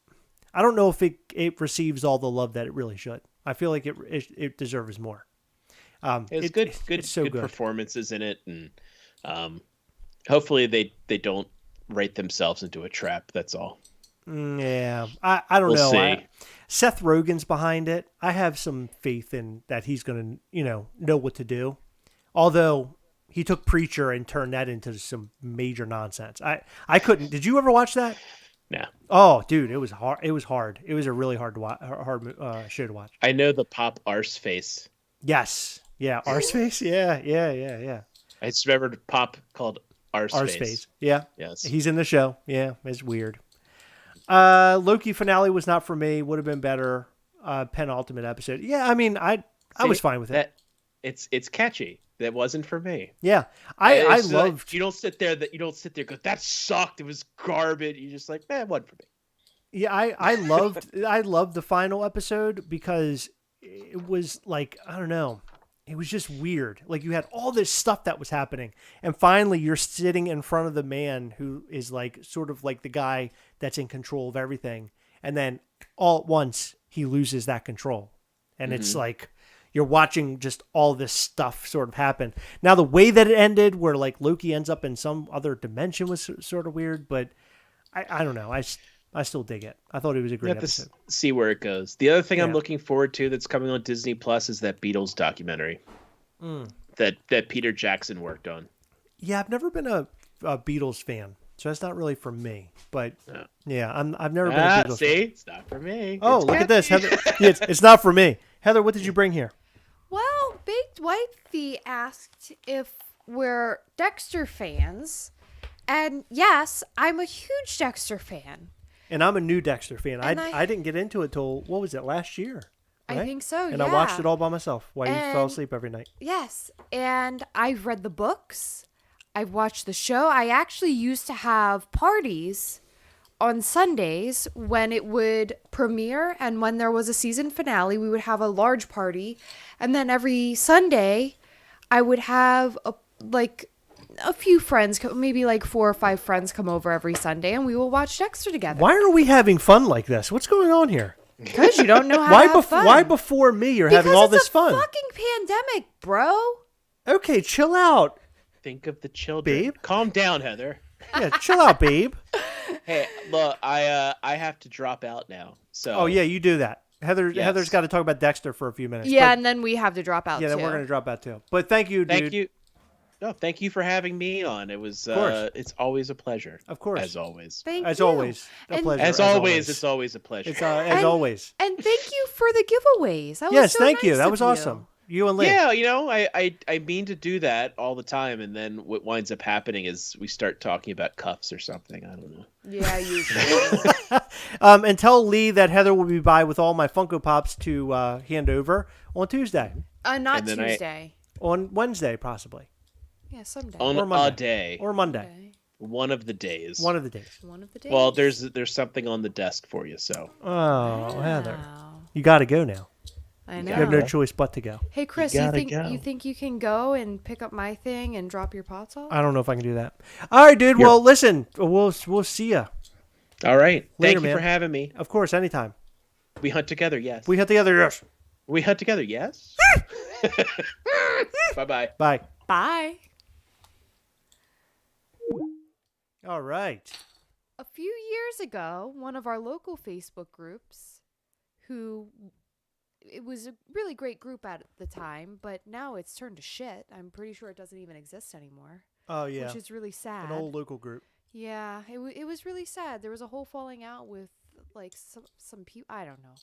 I don't know if it receives all the love that it really should. I feel like it deserves more. It's good performances in it, and hopefully they don't write themselves into a trap. That's all. Yeah, I don't know. See. Seth Rogen's behind it. I have some faith in that he's going to know what to do. Although he took Preacher and turned that into some major nonsense. I couldn't. Did you ever watch that? No. Oh, dude, it was hard. It was hard. It was a really hard show to watch. I know the pop arse face. Yes. Yeah. Arse face. Yeah. I just remembered a pop called Arse face. Yeah. Yes. He's in the show. Yeah. It's weird. Loki finale was not for me. Would have been better. Penultimate episode. Yeah. I mean, I was fine with it. It's catchy. That wasn't for me. Yeah. I loved. Like, you don't sit there go, that sucked. It was garbage. You're just like, it wasn't for me. Yeah. I loved the final episode because it was like, I don't know. It was just weird. Like you had all this stuff that was happening, and finally you're sitting in front of the man who is like sort of like the guy that's in control of everything. And then all at once he loses that control. And it's like, you're watching just all this stuff sort of happen. Now the way that it ended, where like Loki ends up in some other dimension, was sort of weird, but I don't know. I still dig it. I thought it was a great episode. See where it goes. The other thing I'm looking forward to that's coming on Disney Plus is that Beatles documentary that Peter Jackson worked on. Yeah, I've never been a Beatles fan, so that's not really for me. But yeah, I've never been a Beatles fan. It's not for me. Oh, look at this, Heather. It's not for me. Heather, what did you bring here? Well, Baked Wifey asked if we're Dexter fans, and yes, I'm a huge Dexter fan. And I'm a new Dexter fan. I didn't get into it till, what was it, last year? Right? I think so, And I watched it all by myself while you fell asleep every night. Yes, and I've read the books. I've watched the show. I actually used to have parties on Sundays when it would premiere, and when there was a season finale, we would have a large party. And then every Sunday, I would have a few friends, maybe like 4 or 5 friends come over every Sunday, and we will watch Dexter together. Why are we having fun like this? What's going on here? Because you don't know how to have fun. Why before me you're having all this fun? Because it's a fucking pandemic, bro. Okay, chill out. Think of the children. Babe? Calm down, Heather. Yeah, chill out, babe. Hey, look, I have to drop out now. So. Oh, yeah, you do that. Heather's got to talk about Dexter for a few minutes. Yeah, and then we have to drop out, Yeah, then we're going to drop out, too. But thank you, dude. Thank you. No, thank you for having me on. It was, it's always a pleasure. Of course. As always. Thank as you. Always, a pleasure. As always, it's always a pleasure. It's as always. And thank you for the giveaways. That was yes, so thank nice you. That of was you. awesome. You and Lee. Yeah, I mean to do that all the time, and then what winds up happening is we start talking about cuffs or something. I don't know. Yeah, usually. And tell Lee that Heather will be by with all my Funko Pops to hand over on Tuesday. Not Tuesday. On Wednesday, possibly. Yeah, someday. On a day. Or Monday. Okay. One of the days. One of the days. One of the days. Well, there's something on the desk for you, so. Oh, Heather. You got to go now. I know. You have no choice but to go. Hey, Chris, you think you can go and pick up my thing and drop your pots off? I don't know if I can do that. All right, dude. Well, listen, we'll see ya. All right. Later, Thank you man. for having me. Of course, anytime. We hunt together, yes. We hunt together, yes. We hunt together, yes. Bye-bye. Bye. Bye. All right. A few years ago, one of our local Facebook groups, it was a really great group at the time, but now it's turned to shit. I'm pretty sure it doesn't even exist anymore. Oh, yeah. Which is really sad. An old local group. Yeah, it was really sad. There was a whole falling out with like some people. I don't know.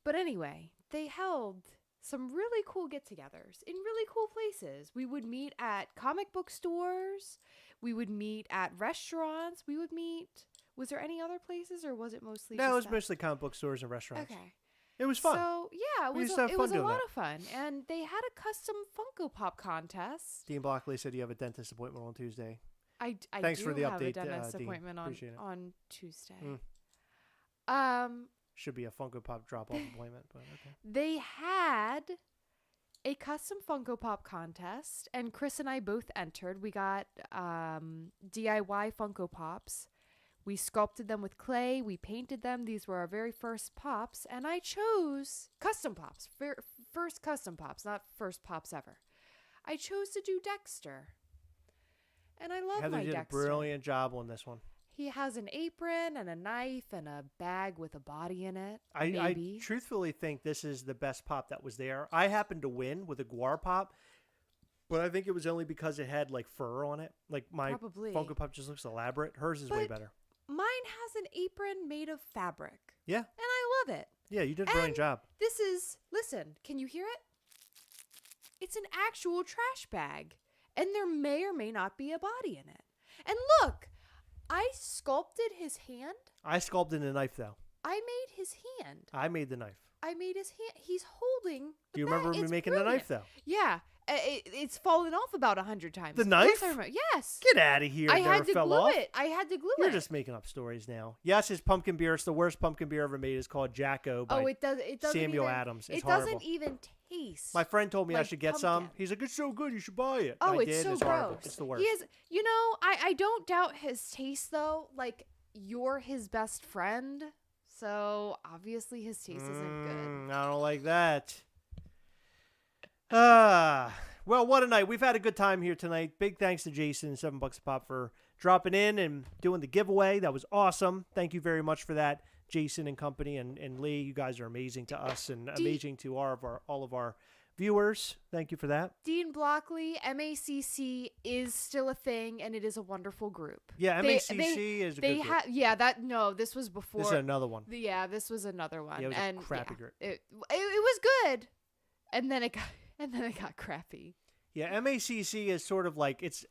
But anyway, they held some really cool get-togethers in really cool places. We would meet at comic book stores. We would meet at restaurants. We would meet. Was there any other places, or was it mostly? No, just it was that? mostly comic book stores and restaurants. Okay. It was fun. So yeah, We used to have it fun was a doing lot that. of fun, and they had a custom Funko Pop contest. Dean Blockley said you have a dentist appointment on Tuesday. I Thanks do for the have a update, dentist Dean. appointment Appreciate it. on Tuesday. Mm. Should be a Funko Pop drop-off appointment, but okay. They had a custom Funko Pop contest, and Chris and I both entered. We got DIY Funko Pops. We sculpted them with clay. We painted them. These were our very first pops, and I chose custom pops. First custom pops, not first pops ever. I chose to do Dexter, and I love Heather my did Dexter. a brilliant job on this one. He has an apron and a knife and a bag with a body in it. I Maybe. truthfully think this is the best pop that was there. I happened to win with a Guar pop, but I think it was only because it had like fur on it. Like my Probably. Funko Pop just looks elaborate. Hers is way But- better. Mine has an apron made of fabric, Yeah. and I love it. Yeah, you did a brilliant And job. This is, listen, can you hear it? It's an actual trash bag, and there may or may not be a body in it. And look, I sculpted his hand. I sculpted a knife, though. I made his hand. I made the knife. I made his hand. He's holding the Do you bag. remember me It's making brilliant. the knife, though? Yeah. It's fallen off about 100 times. The Of course knife? I remember. Yes. Get out of here. I It never had to fell glue off. it. I had to glue You're it. just making up stories now. Yes, his pumpkin beer. It's the worst pumpkin beer ever made. It's called Jacko by It doesn't Samuel even, Adams. It's it horrible. doesn't even taste. My friend told me I like should get some. pumpkin. He's like, it's so good, you should buy it. Oh, I it's did. so It's gross. horrible. It's the worst. He is, I don't doubt his taste though. Like, you're his best friend, so obviously his taste isn't good. I don't like that. Well, what a night. We've had a good time here tonight. Big thanks to Jason, $7 a pop, for dropping in and doing the giveaway. That was awesome. Thank you very much for that, Jason and company, and Lee. You guys are amazing to us and amazing to all of our viewers. Thank you for that. Dean Blockley, MACC is still a thing, and it is a wonderful group. Yeah, They- MACC is a good group. This was before. This is another one. Yeah, this was another one. Yeah, it was and a crappy group. It was good, and then it got crappy. Yeah, MACC is sort of like, it's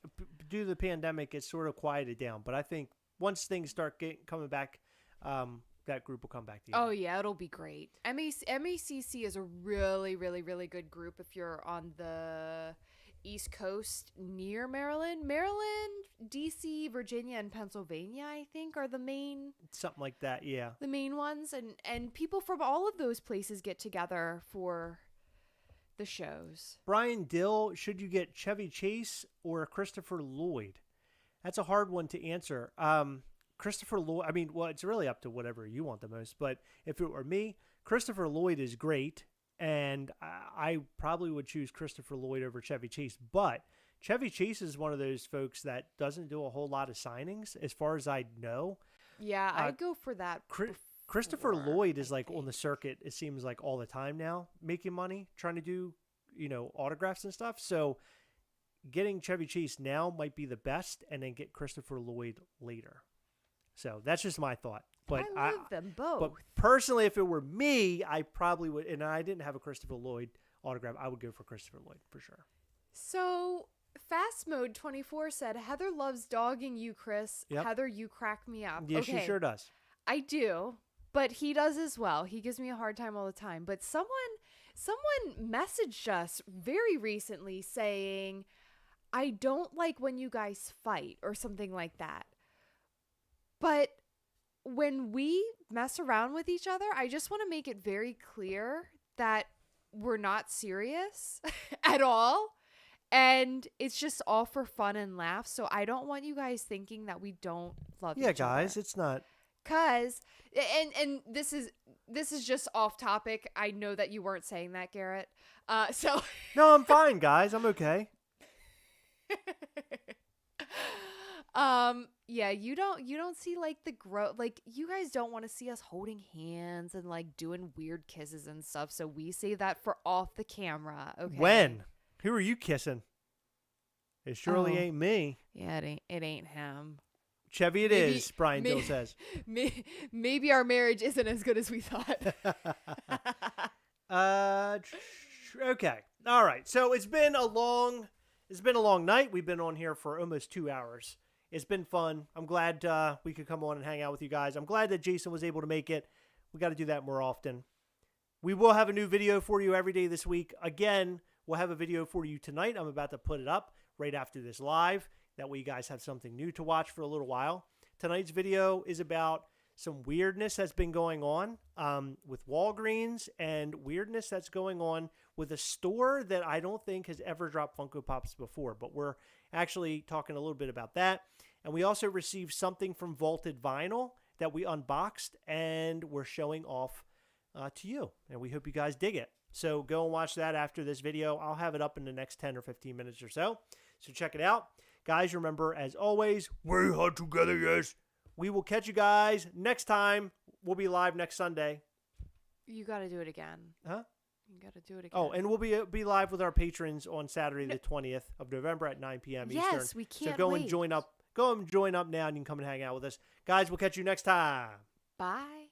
due to the pandemic, it's sort of quieted down. But I think once things start coming back, that group will come back together. Oh yeah, it'll be great. MACC is a really, really, really good group if you're on the East Coast near Maryland. Maryland, DC, Virginia, and Pennsylvania, I think, are the main Something like that, yeah. ones, and people from all of those places get together for the shows. Brian Dill, should you get Chevy Chase or Christopher Lloyd? That's a hard one to answer. Christopher Lloyd, it's really up to whatever you want the most, but if it were me, Christopher Lloyd is great, and I probably would choose Christopher Lloyd over Chevy Chase, but Chevy Chase is one of those folks that doesn't do a whole lot of signings, as far as I know. Yeah, I'd go for that. Christopher before, Lloyd is I like on the think. circuit, it seems like all the time now, making money, trying to do, autographs and stuff. So getting Chevy Chase now might be the best, and then get Christopher Lloyd later. So that's just my thought. But I love them both. But personally, if it were me, I probably would, and I didn't have a Christopher Lloyd autograph, I would go for Christopher Lloyd for sure. So, Fast Mode 24 said, Heather loves dogging you, Chris. Yep. Heather, you crack me up. Yeah, Okay, she sure does. I do, but he does as well. He gives me a hard time all the time. But someone messaged us very recently saying, I don't like when you guys fight or something like that. But when we mess around with each other, I just want to make it very clear that we're not serious at all. And it's just all for fun and laughs. So I don't want you guys thinking that we don't love each other. Yeah, guys, it's not. Cause and this is just off topic. I know that you weren't saying that, Garrett. So No, I'm fine, guys. I'm okay. Yeah, you don't see like the growth. Like, you guys don't want to see us holding hands and like doing weird kisses and stuff. So we save that for off the camera. Okay. When? Who are you kissing? It surely ain't me. Yeah, it ain't him. Chevy, it is. Brian Dill says. Maybe our marriage isn't as good as we thought. Okay. All right. So it's been a long night. We've been on here for almost 2 hours. It's been fun. I'm glad we could come on and hang out with you guys. I'm glad that Jason was able to make it. We got to do that more often. We will have a new video for you every day this week. Again, we'll have a video for you tonight. I'm about to put it up right after this live. That way you guys have something new to watch for a little while. Tonight's video is about some weirdness that's been going on with Walgreens and weirdness that's going on with a store that I don't think has ever dropped Funko Pops before. But we're actually talking a little bit about that. And we also received something from Vaulted Vinyl that we unboxed and we're showing off to you. And we hope you guys dig it. So go and watch that after this video. I'll have it up in the next 10 or 15 minutes or so. So check it out. Guys, remember, as always, we are together, yes. We will catch you guys next time. We'll be live next Sunday. You got to do it again. Huh? You got to do it again. Oh, and we'll be live with our patrons on Saturday the 20th of November at 9 p.m. Eastern. Yes, we can't So go wait. and join up. Go and join up now and you can come and hang out with us. Guys, we'll catch you next time. Bye.